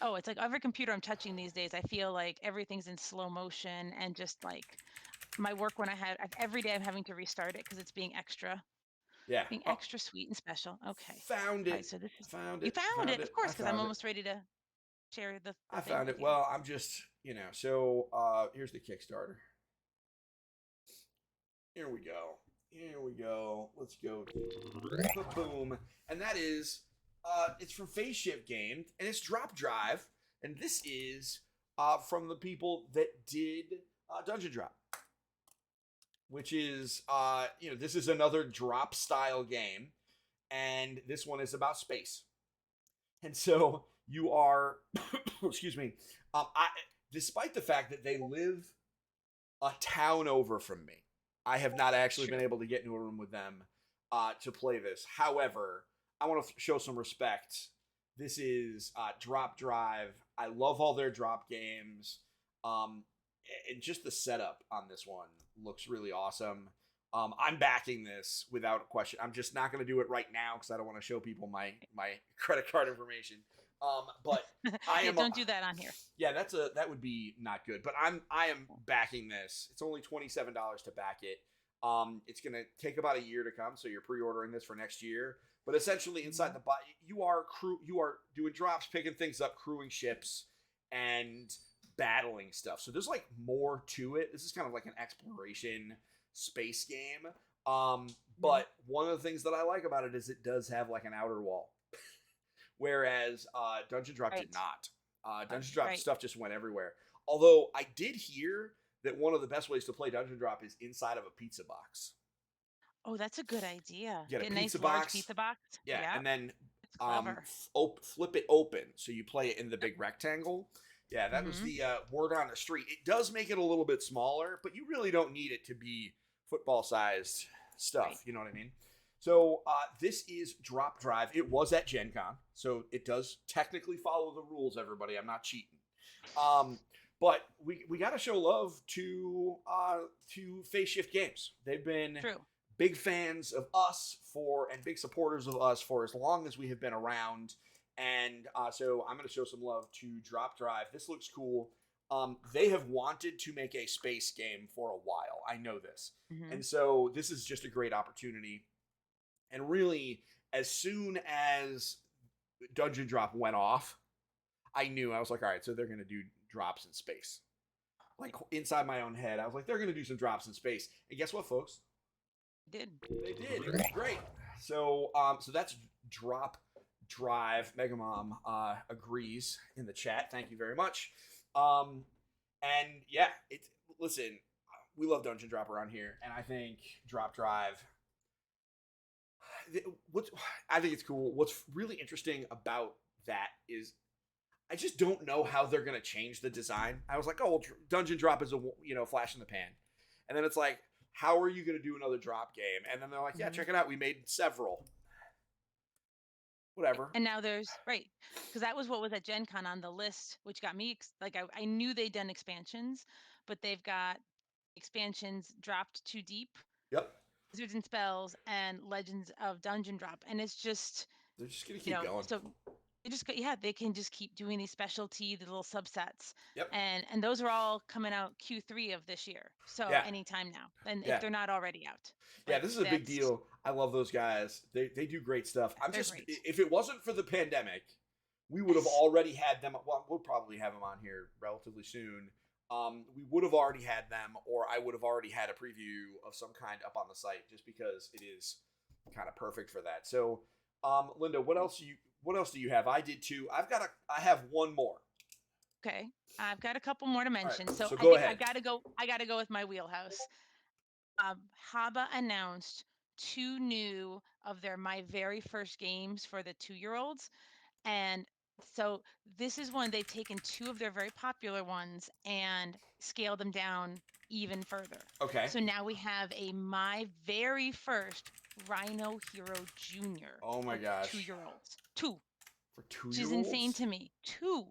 Oh, it's like every computer I'm touching these days, I feel like everything's in slow motion, and just like my work every day I'm having to restart it because it's being extra. Yeah. Being extra sweet and special. Okay. Found it. Right, so this is found it. You found it, of course, because I'm almost ready to share the I found it. Well, I'm just, so here's the Kickstarter. Here we go. Let's go. Boom. And that is it's from Phase Shift Games, and it's Drop Drive, and this is from the people that did Dungeon Drop, which is this is another drop style game, and this one is about space. And so you are excuse me, despite the fact that they live a town over from me, I have not actually been able to get into a room with them to play this. However, I want to show some respect. This is Drop Drive. I love all their drop games. And just the setup on this one looks really awesome. I'm backing this without question. I'm just not going to do it right now because I don't want to show people my credit card information. But I am. Don't do that on here. Yeah, that would be not good. But I am backing this. It's only $27 to back it. It's gonna take about a year to come, so you're pre-ordering this for next year. But essentially, inside the bot, you are doing drops, picking things up, crewing ships, and battling stuff. So there's like more to it. This is kind of like an exploration space game. But one of the things that I like about it is it does have like an outer wall. Whereas Dungeon Drop did not. Dungeon Drop stuff just went everywhere. Although I did hear that one of the best ways to play Dungeon Drop is inside of a pizza box. Oh, that's a good idea. Get a nice box. Large pizza box. Yeah, and then flip it open so you play it in the big rectangle, Yeah, that was the word on the street. It does make it a little bit smaller, but you really don't need it to be football-sized Right. stuff. You know what I mean? So this is Drop Drive. It was at Gen Con, so it does technically follow the rules, everybody. I'm not cheating. But we got to show love to Face Shift Games. They've been True. big fans of us and big supporters of us for as long as we have been around. And so I'm going to show some love to Drop Drive. This looks cool. They have wanted to make a space game for a while. I know this. And so this is just a great opportunity. And really, as soon as Dungeon Drop went off, I was like, all right, so they're going to do drops in space. Like inside my own head, I was like, they're going to do some drops in space. And guess what, folks? They did. It was great. So that's Drop Drive. Mega Mom agrees in the chat. Thank you very much. And yeah, listen, we love Dungeon Drop around here, and I think Drop Drive. I think it's cool. What's really interesting about that is I just don't know how they're gonna change the design. I was like, oh, well, Dungeon Drop is a flash in the pan, and then it's like, how are you gonna do another drop game? And then they're like, yeah, check it out. We made several. Whatever. And now there's because that was what was at Gen Con on the list, which got me I knew they'd done expansions, but they've got expansions dropped too deep, Yep. Wizards and Spells, and Legends of Dungeon Drop, and it's just they're just gonna keep going. So they can just keep doing these specialty, the little subsets. Yep. And those are all coming out Q3 of this year. So anytime now. And if they're not already out. Yeah, this is a big deal. I love those guys. They do great stuff. Great. If it wasn't for the pandemic, we would have already had them. Well, we'll probably have them on here relatively soon. We would have already had them, or I would have already had a preview of some kind up on the site, just because it is kind of perfect for that. So, Linda, what else do you have? I did too. I have one more. Okay, I've got a couple more to mention. Right, so go ahead. I gotta go with my wheelhouse. Haba announced 2 new of my very first games for the 2-year-olds. And so this is one they've taken 2 of their very popular ones and scaled them down even further. Okay. So now we have my very first Rhino Hero Jr. Oh my gosh. 2-year-olds. 2. For 2-year-olds? Which is insane to me. 2.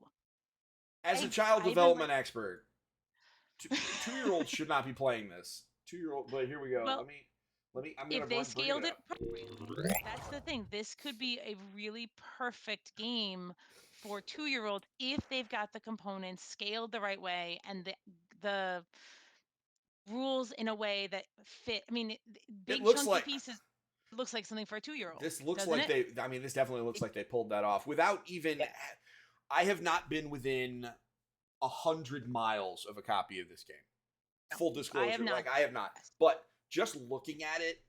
As a child development expert, 2-year-olds should not be playing this. 2-year-old, but here we go. Well, I'm if they scaled it appropriately, that's the thing. This could be a really perfect game for 2-year-olds if they've got the components scaled the right way and the rules in a way that fit. I mean, big chunky pieces. It looks like something for a 2-year-old. This looks like this definitely looks like they pulled that off without even. I have not been within 100 miles of a copy of this game. No, full disclosure, I have not. But just looking at it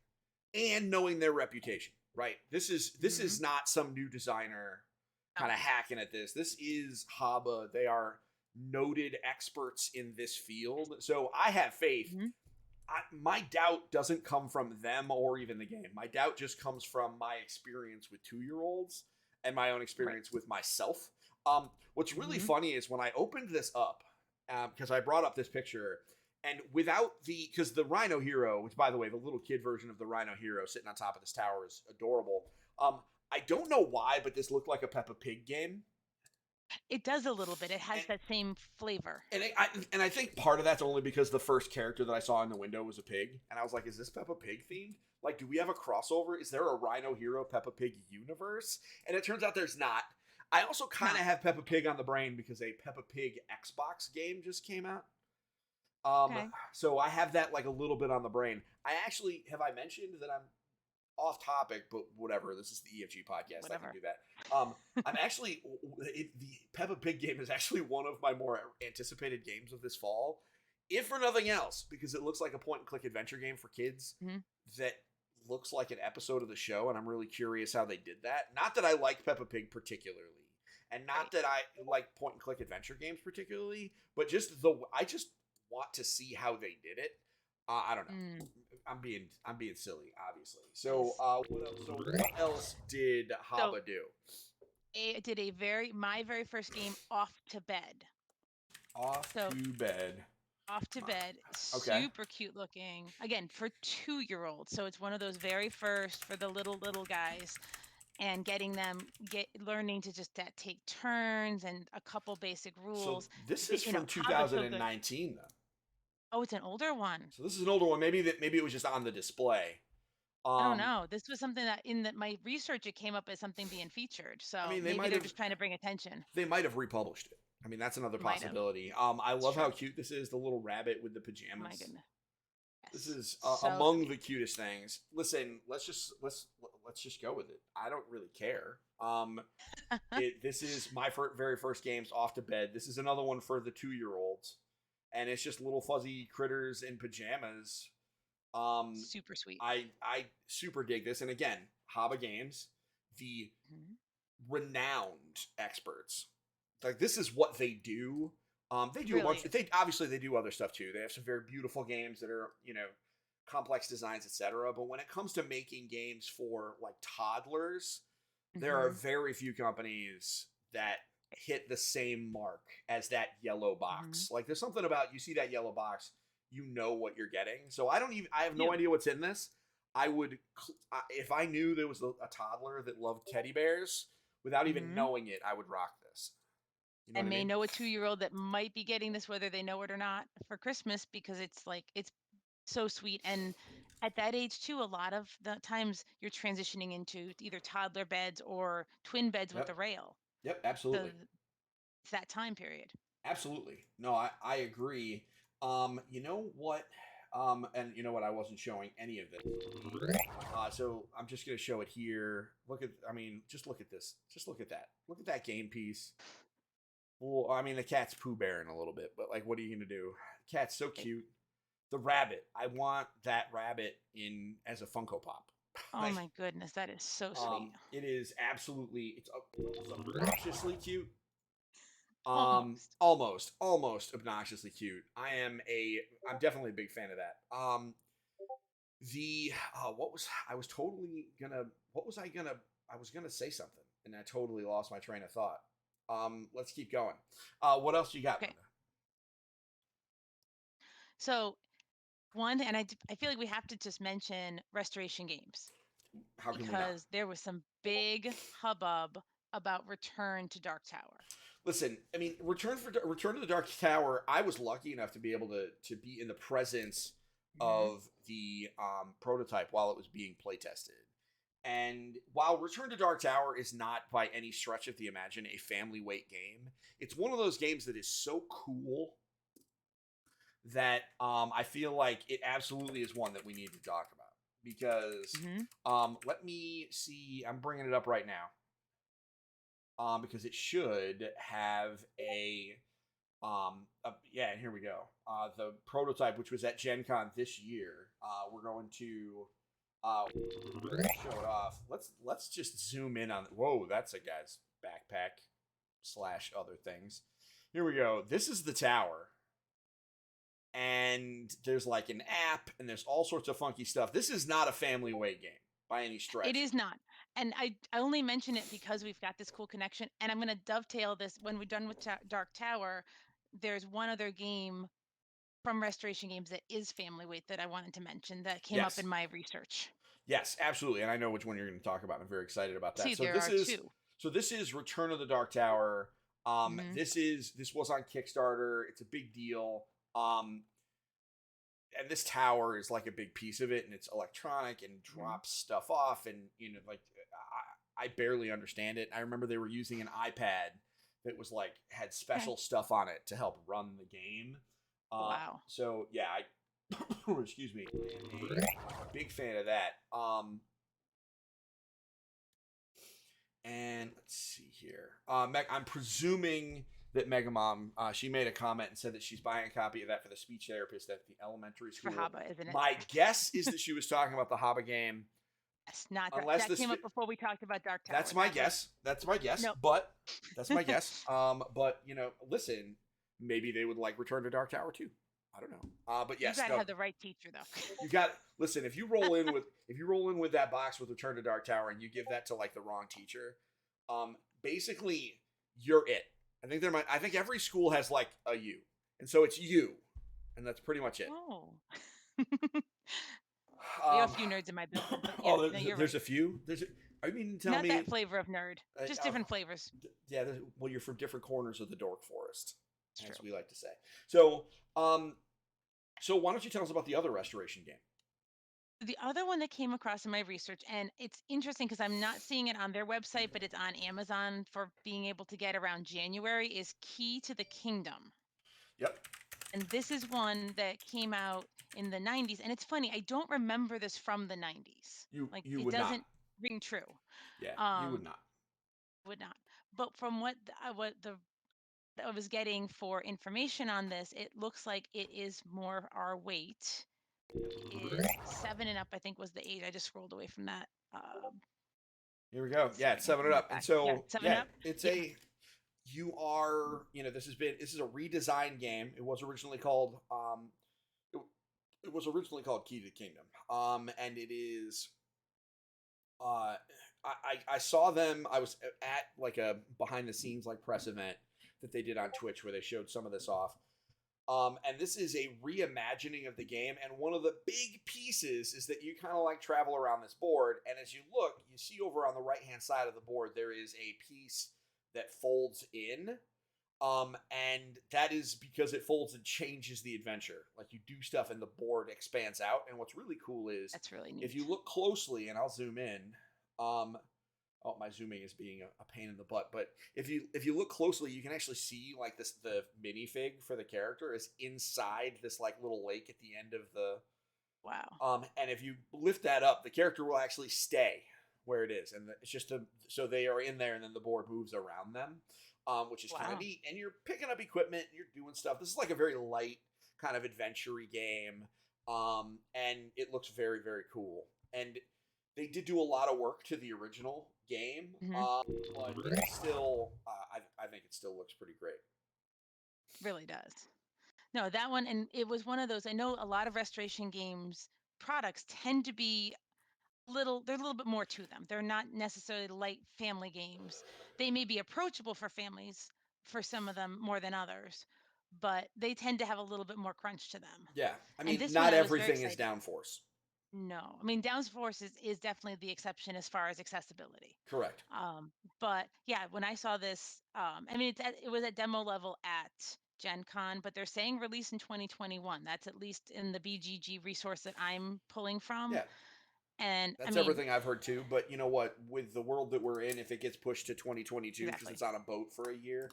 and knowing their reputation, right? This is not some new designer kind of hacking at this. This is Haba. They are noted experts in this field. So I have faith. My doubt doesn't come from them or even the game. My doubt just comes from my experience with 2-year-olds and my own experience with myself. What's really funny is when I opened this up, because I brought up this picture, and because the Rhino Hero, which by the way, the little kid version of the Rhino Hero sitting on top of this tower is adorable. I don't know why, but this looked like a Peppa Pig game. It does a little bit. It has that same flavor. And I think part of that's only because the first character that I saw in the window was a pig. And I was like, is this Peppa Pig themed? Like, do we have a crossover? Is there a Rhino Hero Peppa Pig universe? And it turns out there's not. I also kind of have Peppa Pig on the brain because a Peppa Pig Xbox game just came out. So I have that like a little bit on the brain. Have I mentioned that I'm off topic, but whatever. This is the EFG podcast. Whatever. I can do that. I'm actually the Peppa Pig game is actually one of my more anticipated games of this fall, if for nothing else, because it looks like a point-and-click adventure game for kids that looks like an episode of the show, and I'm really curious how they did that. Not that I like Peppa Pig particularly, and not that I like point-and-click adventure games particularly, but I just want to see how they did it. I don't know. I'm being silly, obviously. So, what else did Haba do? It did my very first game, Off to Bed. Off So to bed. off to bed, Okay. super cute looking. Again, for 2-year-olds. So it's one of those very first for the little guys, and getting them learning to just take turns and a couple basic So rules. this is from How to feel good. 2019 though. Oh, it's an older one. So this is an older one. Maybe it was just on the display. I don't Um, know. This was something that my research it came up as something being featured. I So mean, maybe they're just trying to bring attention. they might have republished it. I mean, that's another Might have. possibility. I It's love how true. cute this is. The little rabbit with the My pajamas. goodness. This Yes. is So among sweet. the cutest things. Listen, let's just go with it. I don't really care. This is my very first games off to bed. This is another one for the 2-year-olds, and it's just little fuzzy critters in pajamas. Super sweet. I super dig this, and again, Haba Games, the Mhm. renowned experts. Like this is what they do. They do a Really bunch. is. They obviously they do other stuff too. They have some very beautiful games that are complex designs, etc. But when it comes to making games for like toddlers, there are Mhm. very few companies that hit the same mark as that yellow Mhm. box. Like there's something about you see that yellow box, you know what you're getting. So I have no You. idea what's in this. I would if I knew there was a toddler that loved teddy bears without even Mhm. knowing it, I would rock this. You know what And I may mean? know a 2-year-old that might be getting this whether they know it or not for Christmas, because it's so sweet. And at that age too, a lot of the times you're transitioning into either toddler beds or twin beds with Yep. the rail. Yep, So absolutely. it's that time period. Absolutely. No, I agree. You know what? And you know what? I wasn't showing any of this. So I'm just gonna show it here. I mean, just look at this. Just look at that. Look at that game piece. Well, I mean, the cat's Pooh Bearing a little bit, but like, what are you gonna do? The cat's so It, cute. The rabbit. I want that rabbit in as a Funko Pop. oh Like, my goodness, that is so sweet. it is absolutely. It's obnoxiously cute. Almost. Almost obnoxiously cute. I'm definitely a big fan of that. The what was I was totally gonna what was I gonna I was gonna say something and I totally lost my train of thought. Let's keep going. What else you got, Okay. Linda? So one, and I feel like we have to just mention Restoration Games, How can we not? because there was some big hubbub about Return to Dark Tower. Listen, I mean, Return to the Dark Tower. I was lucky enough to be able to be in the presence Hmm. of the prototype while it was being play tested. And while Return to Dark Tower is not by any stretch of the imagine a family weight game, it's one of those games that is so cool that I feel like it absolutely is one that we need to talk about because Hmm. let me see. I'm bringing it up right now because it should have yeah, here we go. The prototype, which was at Gen Con this year, we're going to show it off. Let's just zoom in on. Whoa, that's a guy's backpack slash other things. Here we go. This is the tower, and there's like an app, and there's all sorts of funky stuff. This is not a family weight game by any It stretch. is not. And I only mention it because we've got this cool connection. And I'm going to dovetail this when we're done with Dark Tower. There's one other game from Restoration Games that is family weight that I wanted to mention that came up Yes, in my research. yes, absolutely, and I know which one you're going to talk about. I'm very excited about that. See, there are two. So this is Return of the Dark Tower. Hmm. This was on Kickstarter. It's a big deal. And this tower is like a big piece of it, and it's electronic and Hmm. drops stuff off, and like I barely understand it. I remember they were using an iPad that was like had Okay. special stuff on it to help run the game. Wow. So yeah, excuse me, a big fan of that. And let's see here. I'm presuming that Mega Mom, she made a comment and said that she's buying a copy of that for the speech therapist at the elementary For school. Haba, isn't it? My guess is that she was talking about the Haba game, Yes, not unless that this. came up before we talked about Dark That's Tower. my That was guess. That's my guess. nope. But that's my guess. But listen, maybe they would like Return to Dark Tower too. I don't know. But You yes, got to no. have the right teacher, though. You got listen. If you roll in with that box with Return to Dark Tower and you give that to like the wrong teacher, basically you're it. I think there might. I think every school has like a U, and so it's U, and that's pretty much it. Oh. We have a Um, few nerds in my building, but yeah, oh, no, you're there's right. a few. Are you mean to tell Not me? that flavor of nerd, just Uh, different flavors. yeah. Well, you're from different corners of the dork forest, It's as true. we like to say. So, so why don't you tell us about the other restoration game? The other one that came across in my research, and it's interesting because I'm not seeing it on their website, but it's on Amazon for being able to get around January, is Key to the Kingdom. Yep. And this is one that came out in the 90s. And it's funny, I don't remember this from the 90s. Like You it would not. doesn't ring true. Yeah, you would Um, not. would not. But from what the I was getting for information on this, it looks like it is more our weight. Is 7 and up, I think was the age. I just scrolled away from that. Here we go. Yeah, Sorry, it's I have seven to it look up, and back. Yeah, so 7 yeah, up. it's Yeah. a. You are, this is a redesigned game. It was originally called it, it was originally called Key to the Kingdom. And it is uh I saw them. I was at like a behind the scenes like press event that they did on Twitch where they showed some of this off. And this is a reimagining of the game. And one of the big pieces is that you kind of like travel around this board. And as you look, you see over on the right hand side of the board, there is a piece that folds in. And that is because it folds and changes the adventure. Like you do stuff and the board expands out. And what's really cool is That's really if neat. you look closely, and I'll zoom in, um, oh, my zooming is being a pain in the butt. But if you look closely, you can actually see like the minifig for the character is inside this like little lake at the end of the Wow. and if you lift that up, the character will actually stay where it is, and it's just so they are in there, and then the board moves around them, which is kind of Wow. neat. And you're picking up equipment, and you're doing stuff. This is like a very light kind of adventure game, and it looks very very cool. And they did do a lot of work to the original game, Hmm. but still, I think it still looks pretty great. Really does. No, that one, and it was one of those. I know a lot of restoration games products tend to be they're a little bit more to them. They're not necessarily light family games. They may be approachable for families for some of them more than others, but they tend to have a little bit more crunch to them. Yeah, I And mean, this one not I was very everything is excited. downforce. No, I mean Downforce is definitely the exception as far as accessibility. Correct. But yeah, when I saw this, I mean it was at demo level at Gen Con, but they're saying release in 2021. That's at least in the BGG resource that I'm pulling from. Yeah, And I that's mean, everything I've heard too. But you know what? With the world that we're in, if it gets pushed to 2022 because exactly. it's on a boat for a year,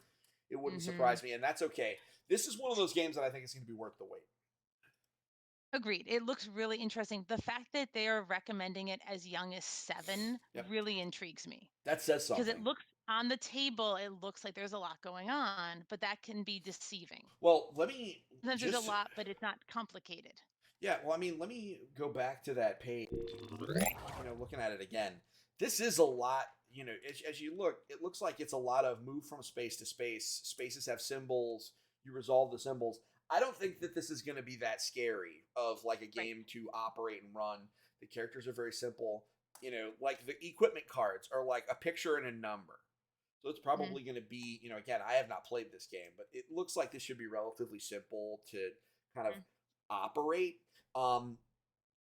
it wouldn't Hmm. surprise me, and that's okay. This is one of those games that I think is going to be worth the wait. Agreed. It looks really interesting. The fact that they are recommending it as young as 7 Yep, really intrigues me that says because it something. looks on the table, it looks like there's a lot going on, but that can be deceiving. Well, let me Sometimes there's a just lot, but it's not complicated. yeah. Well, I mean, let me go back to that page. Looking at it again, this is a lot. As you look, it looks like it's a lot of move from space to space. Spaces have symbols. You resolve the symbols. I don't think that this is going to be that scary of like a Right. game to operate and run. The characters are very simple. Like the equipment cards are like a picture and a number. So it's Mhm. probably going to be, again, I have not played this game, but it looks like this should be relatively simple to kind of Mhm. operate.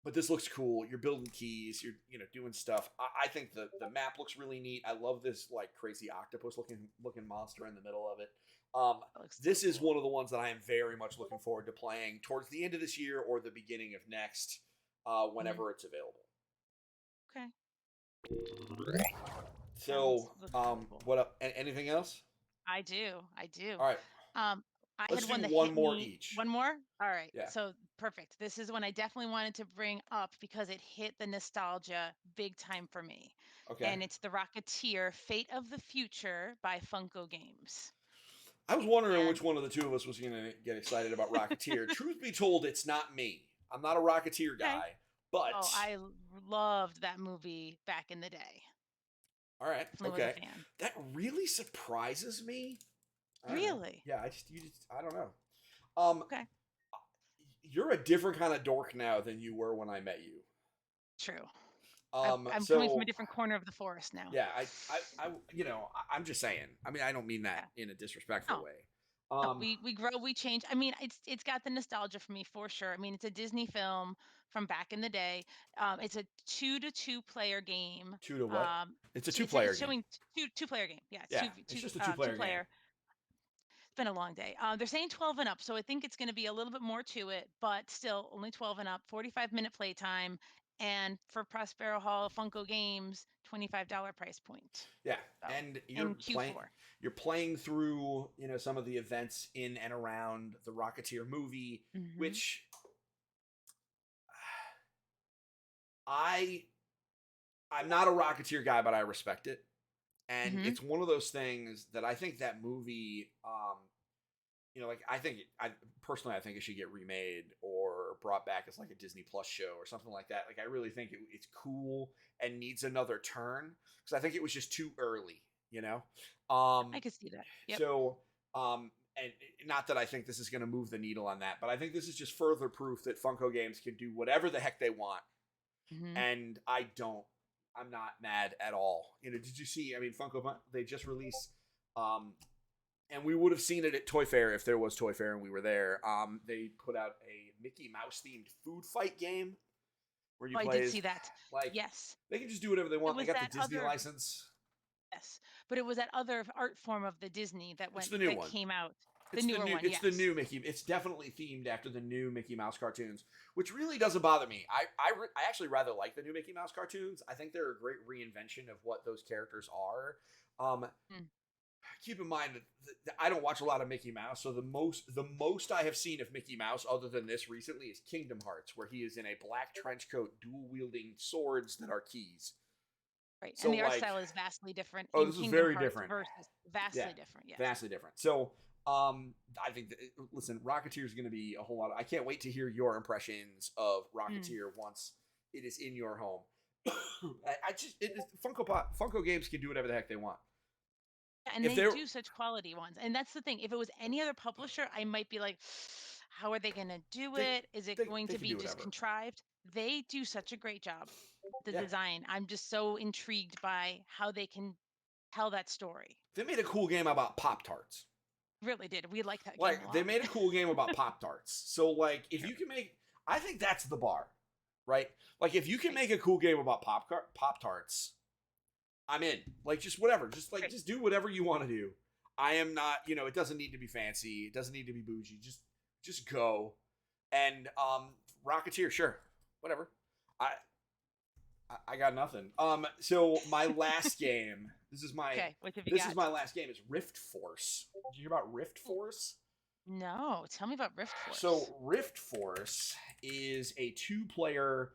But this looks cool. You're building keys. You're doing stuff. I think the map looks really neat. I love this like crazy octopus looking monster in the middle of it. Um, That looks so this is cool. one of the ones that I am very much looking forward to playing towards the end of this year or the beginning of next, Mhm. whenever it's available. Okay. That So, looks really cool. what up? Anything else? I do. I do. All right, Um, I let's had do one that one hit more me. each. One more? All right. Yeah. So perfect. This is one I definitely wanted to bring up because it hit the nostalgia big time for me. Okay. And it's The Rocketeer Fate of the Future by Funko Games. I was wondering And which one of the two of us was going to get excited about Rocketeer. Truth be told, it's not me. I'm not a Rocketeer okay. guy, but Oh, loved that movie back in the day. all right, Definitely was a okay. fan. That really surprises me. I don't know. Really? Yeah, I don't know. Um, Okay. you're a different kind of dork now than you were when I met you. True. I'm coming from a So different corner of the forest now. yeah, I'm just saying. I mean, I don't mean that Yeah. in a disrespectful No. way. No, Um, we grow, we change. I mean, it's got the nostalgia for me for sure. I mean, it's a Disney film from back in the day. It's a 2-to-2 player game. two to what? Um, It's a it's two-player game. showing two-player game. Yeah, it's Yeah, two it's two just a two two-player game. player. It's been a long day. They're saying 12 and up, so I think it's going to be a little bit more to it, but still only 12 and up. 45-minute playtime, and for Prospero Hall Funko Games, $25 price point. Yeah, So and in Q4. you're playing through, some of the events in and around the Rocketeer movie, Hmm. which I I'm not a Rocketeer guy, but I respect it. And Hmm. it's one of those things that I think that movie, like I personally I think it should get remade or brought back as like a Disney Plus show or something like that. Like I really think it's cool and needs another turn because I think it was just too early, you know. I Um, could see that. Yep. so and not that I think this is going to move the needle on that, but I think this is just further proof that Funko Games can do whatever the heck they want, Hmm. and I'm not mad at all. Did you see? I mean, Funko they just released, and we would have seen it at Toy Fair if there was Toy Fair and we were there. They put out a Mickey Mouse themed food fight game where you Oh, I play did as see that. like Yes. they can just do whatever they It want. They was got the that Disney other, license. yes, but it was that other art form of the Disney It's the new that one. came out, the newer one, It's the yes. new Mickey. It's definitely themed after the new Mickey Mouse cartoons, which really doesn't bother me. I actually rather like the new Mickey Mouse cartoons. I think they're a great reinvention of what those characters are. Mm. Keep in mind that I don't watch a lot of Mickey Mouse, so the most I have seen of Mickey Mouse, other than this recently, is Kingdom Hearts, where he is in a black trench coat, dual wielding swords that are keys. Right, and So the art like, style is vastly different oh, in this is Kingdom very Hearts different. versus Yeah, vastly different, yes. vastly different. So I think that, listen, Rocketeer is going to be a whole lot. I can't wait to hear your impressions of Mm. Rocketeer once it is in your home. I just Funko Games can do whatever the heck they want. And If they they're do such quality ones, and that's the thing. If it was any other publisher, I might be like, how are they going to do they it? Is it they going they to can be do just whatever. contrived? They do such a great job. The Yeah, design, I'm just so intrigued by how they can tell that story. they made a cool game about Pop Tarts. Really did. We like that game a Like they lot. made a cool game about Pop Tarts. So like if Sure. you can make, I think that's the bar, right? Like if you can Right. make a cool game about Pop Tarts, I'm in. Like just whatever. Great. Just do whatever you want to do. I am not, it doesn't need to be fancy. It doesn't need to be bougie. Just go. And Rocketeer, sure. Whatever. I I got nothing. So my last game, Okay. What have you this is got? my last game is Rift Force. Did you hear about Rift Force? No. Tell me about Rift Force. So Rift Force is a two-player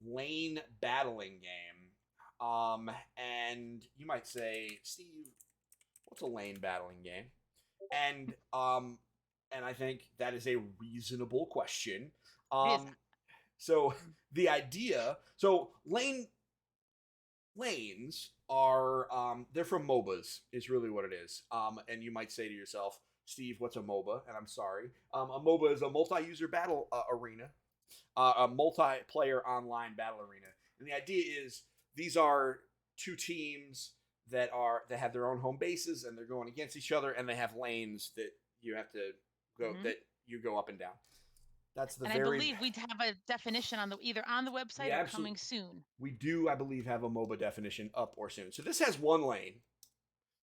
lane battling game. And you might say, Steve, what's a lane battling game? And I think that is a reasonable question. It is. So the idea, so lanes are they're from MOBAs is really what it is. And you might say to yourself, Steve, what's a MOBA? And I'm sorry. A MOBA is a multi-user battle arena, a multiplayer online battle arena. And the idea is these are two teams that have their own home bases and they're going against each other, and they have lanes that you have to go Hmm. that you go up and down. That's the And I very believe we'd have a definition on the either on the we website or absolutely coming soon. we do, I believe, have a MOBA definition up or soon. So this has one lane.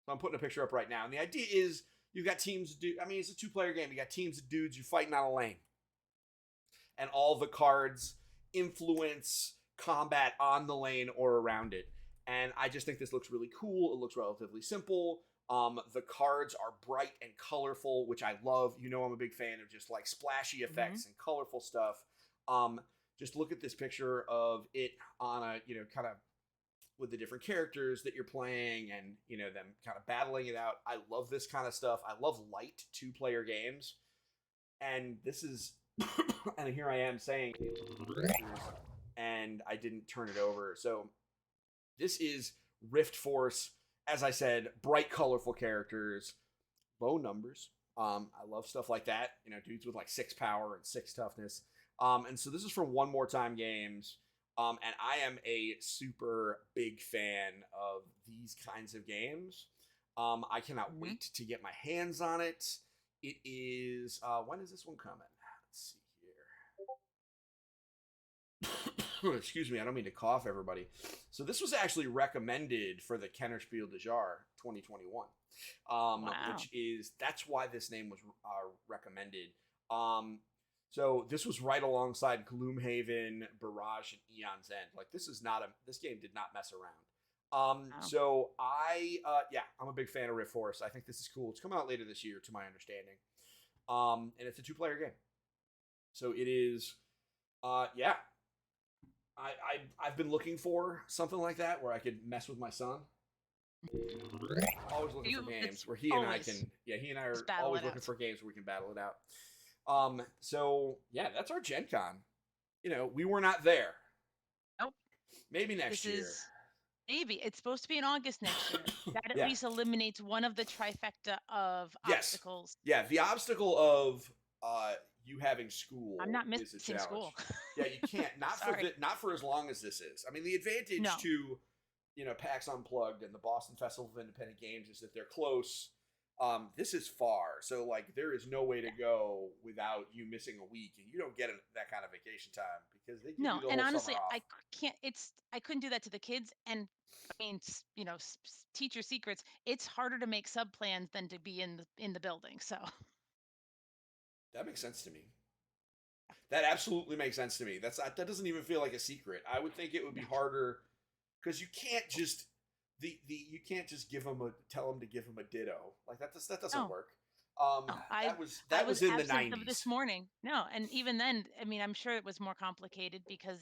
So I'm putting a picture up right now. And the idea is you've got teams I mean, it's a two-player game. You got teams of dudes, you're fighting on a lane. And all the cards influence combat on the lane or around it. And I just think this looks really cool. It looks relatively simple. The cards are bright and colorful, which I love. I'm a big fan of just like splashy Hmm. effects and colorful stuff. Um, just look at this picture of it on a, kind of with the different characters that you're playing and, them kind of battling it out. I love this kind of stuff. I love light two-player games. And this is, and here I am saying, and I didn't turn it over. So this is Rift Force. As I said, bright, colorful characters, low numbers. I love stuff like that. Dudes with like 6 power and 6 toughness. And so this is from One More Time Games. And I am a super big fan of these kinds of games. I cannot Mm-hmm. wait to get my hands on it. It is when is this one coming? Let's see here. Excuse me, I don't mean to cough, everybody. So this was actually recommended for the Kennerspiel des Jahres 2021, Wow. which is that's why this name was recommended. Um, so this was right alongside Gloomhaven, Barrage, and Eon's End. Like this game did not mess around. Wow. So yeah, I'm a big fan of Rift Force. I think this is cool. It's coming out later this year, to my understanding. And it's a 2-player game. So it is, yeah. I've been looking for something like that where I could mess with my son. Always looking for games It's where he and I always can, yeah, he and I just are battle always it looking out. for games where we can battle it out. So yeah, that's our Gen Con. We were not there. Nope. Maybe next This year. is maybe it's supposed to be in August next year. That at Yeah. least eliminates one of the trifecta of Yes. obstacles. Yeah. The obstacle of you having I'm school not is a missing school. challenge. Yeah, you can't. Sorry. Not for as long as this is. I mean, the advantage No. to PAX Unplugged and the Boston Festival of Independent Games is that they're close. This is far, so like there is no way to go without you missing a week, and you don't get that kind of vacation time because they give No, you the and whole summer honestly, off. can't. I couldn't do that to the kids. And I mean, teacher secrets. It's harder to make sub plans than to be in the building. So That makes sense to me. That absolutely makes sense to me. That doesn't even feel like a secret. I would think it would be no, harder because you can't just you can't just tell them to give him a ditto like that doesn't no, work. no. I That was was in the absent of this 90s. morning. No, and even then, I mean, I'm sure it was more complicated because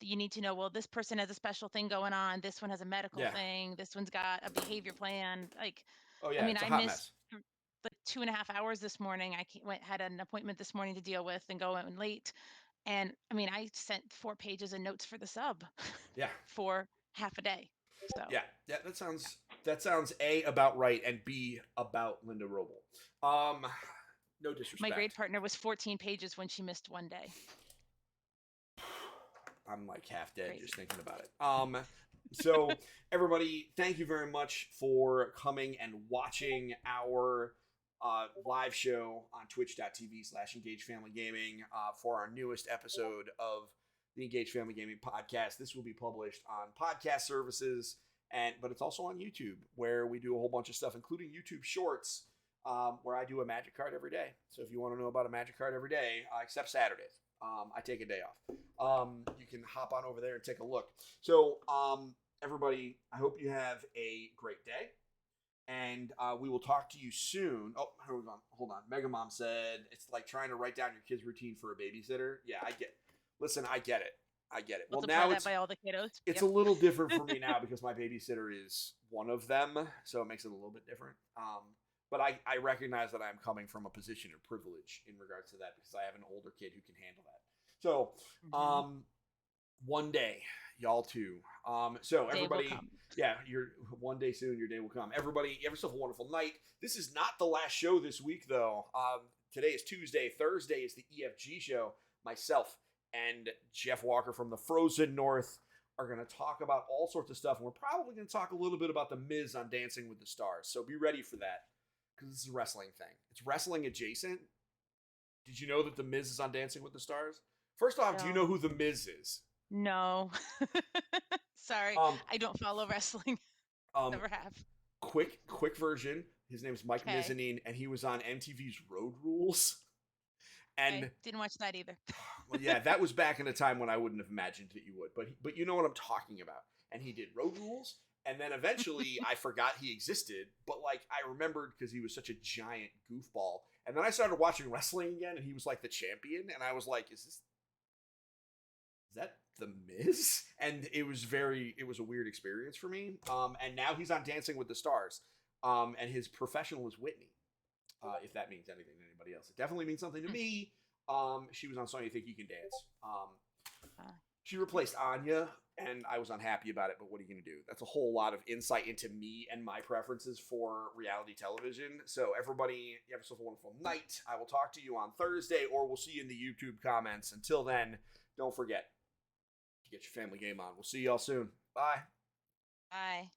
you need to know. Well, this person has a special thing going on. This one has a medical Yeah. thing. This one's got a behavior plan. Like, Oh I yeah, mean, it's a I hot missed mess. like 2.5 hours this morning. Had an appointment this morning to deal with and go in late. And I mean, I sent 4 pages of notes for the sub Yeah. for half a day. So Yeah. Yeah, that sounds A, about right, and B, about Linda Roble. No my grade disrespect. partner was 14 pages when she missed one day. I'm like half dead just Crazy. thinking about it. So everybody, thank you very much for coming and watching our live show on twitch.tv/Engage Family Gaming for our newest episode of the Engage Family Gaming podcast. This will be published on podcast services, but it's also on YouTube where we do a whole bunch of stuff, including YouTube Shorts, where I do a magic card every day. So if you want to know about a magic card every day, except Saturdays, I take a day off. You can hop on over there and take a look. So, everybody, I hope you have a great day, and we will talk to you soon. Oh, hold on. Mega Mom said it's like trying to write down your kid's routine for a babysitter. Yeah, I get. Listen, I get it. I get it. Well, Multiply now that by all the kiddos. it's Yep. a little different for me now because my babysitter is one of them, so it makes it a little bit different. But I recognize that I'm coming from a position of privilege in regards to that because I have an older kid who can handle that. So, Mm-hmm. one day, y'all too. So Day will everybody, come. yeah, one day soon, your day will come. Everybody, have yourself a wonderful night. This is not the last show this week, though. Today is Tuesday. Thursday is the EFG show. Myself and Jeff Walker from the Frozen North are going to talk about all sorts of stuff. And we're probably going to talk a little bit about the Miz on Dancing with the Stars. So be ready for that because this is a wrestling thing. It's wrestling adjacent. Did you know that the Miz is on Dancing with the Stars? First off, do you know No. who the Miz is? No. Sorry, Um, I don't follow wrestling. um, Never have. quick version. His name is Mike Okay. Mizanin, and he was on MTV's Road Rules. And Okay. Didn't watch that either. well, yeah, that was back in a time when I wouldn't have imagined that you would. But you know what I'm talking about. And he did Road Rules, and then eventually I forgot he existed. But like I remembered because he was such a giant goofball. And then I started watching wrestling again, and he was like the champion, and I was like, is that the Miz? And it was a weird experience for me. And now he's on Dancing with the Stars. And his professional is Whitney. If that means anything to anybody else, it definitely means something to me. She was on So You Think You Can Dance. She replaced Anya, and I was unhappy about it. But what are you gonna do? That's a whole lot of insight into me and my preferences for reality television. So everybody, you have yourself a wonderful night. I will talk to you on Thursday, or we'll see you in the YouTube comments. Until then, don't forget. Get your family game on. We'll see y'all soon. Bye. Bye.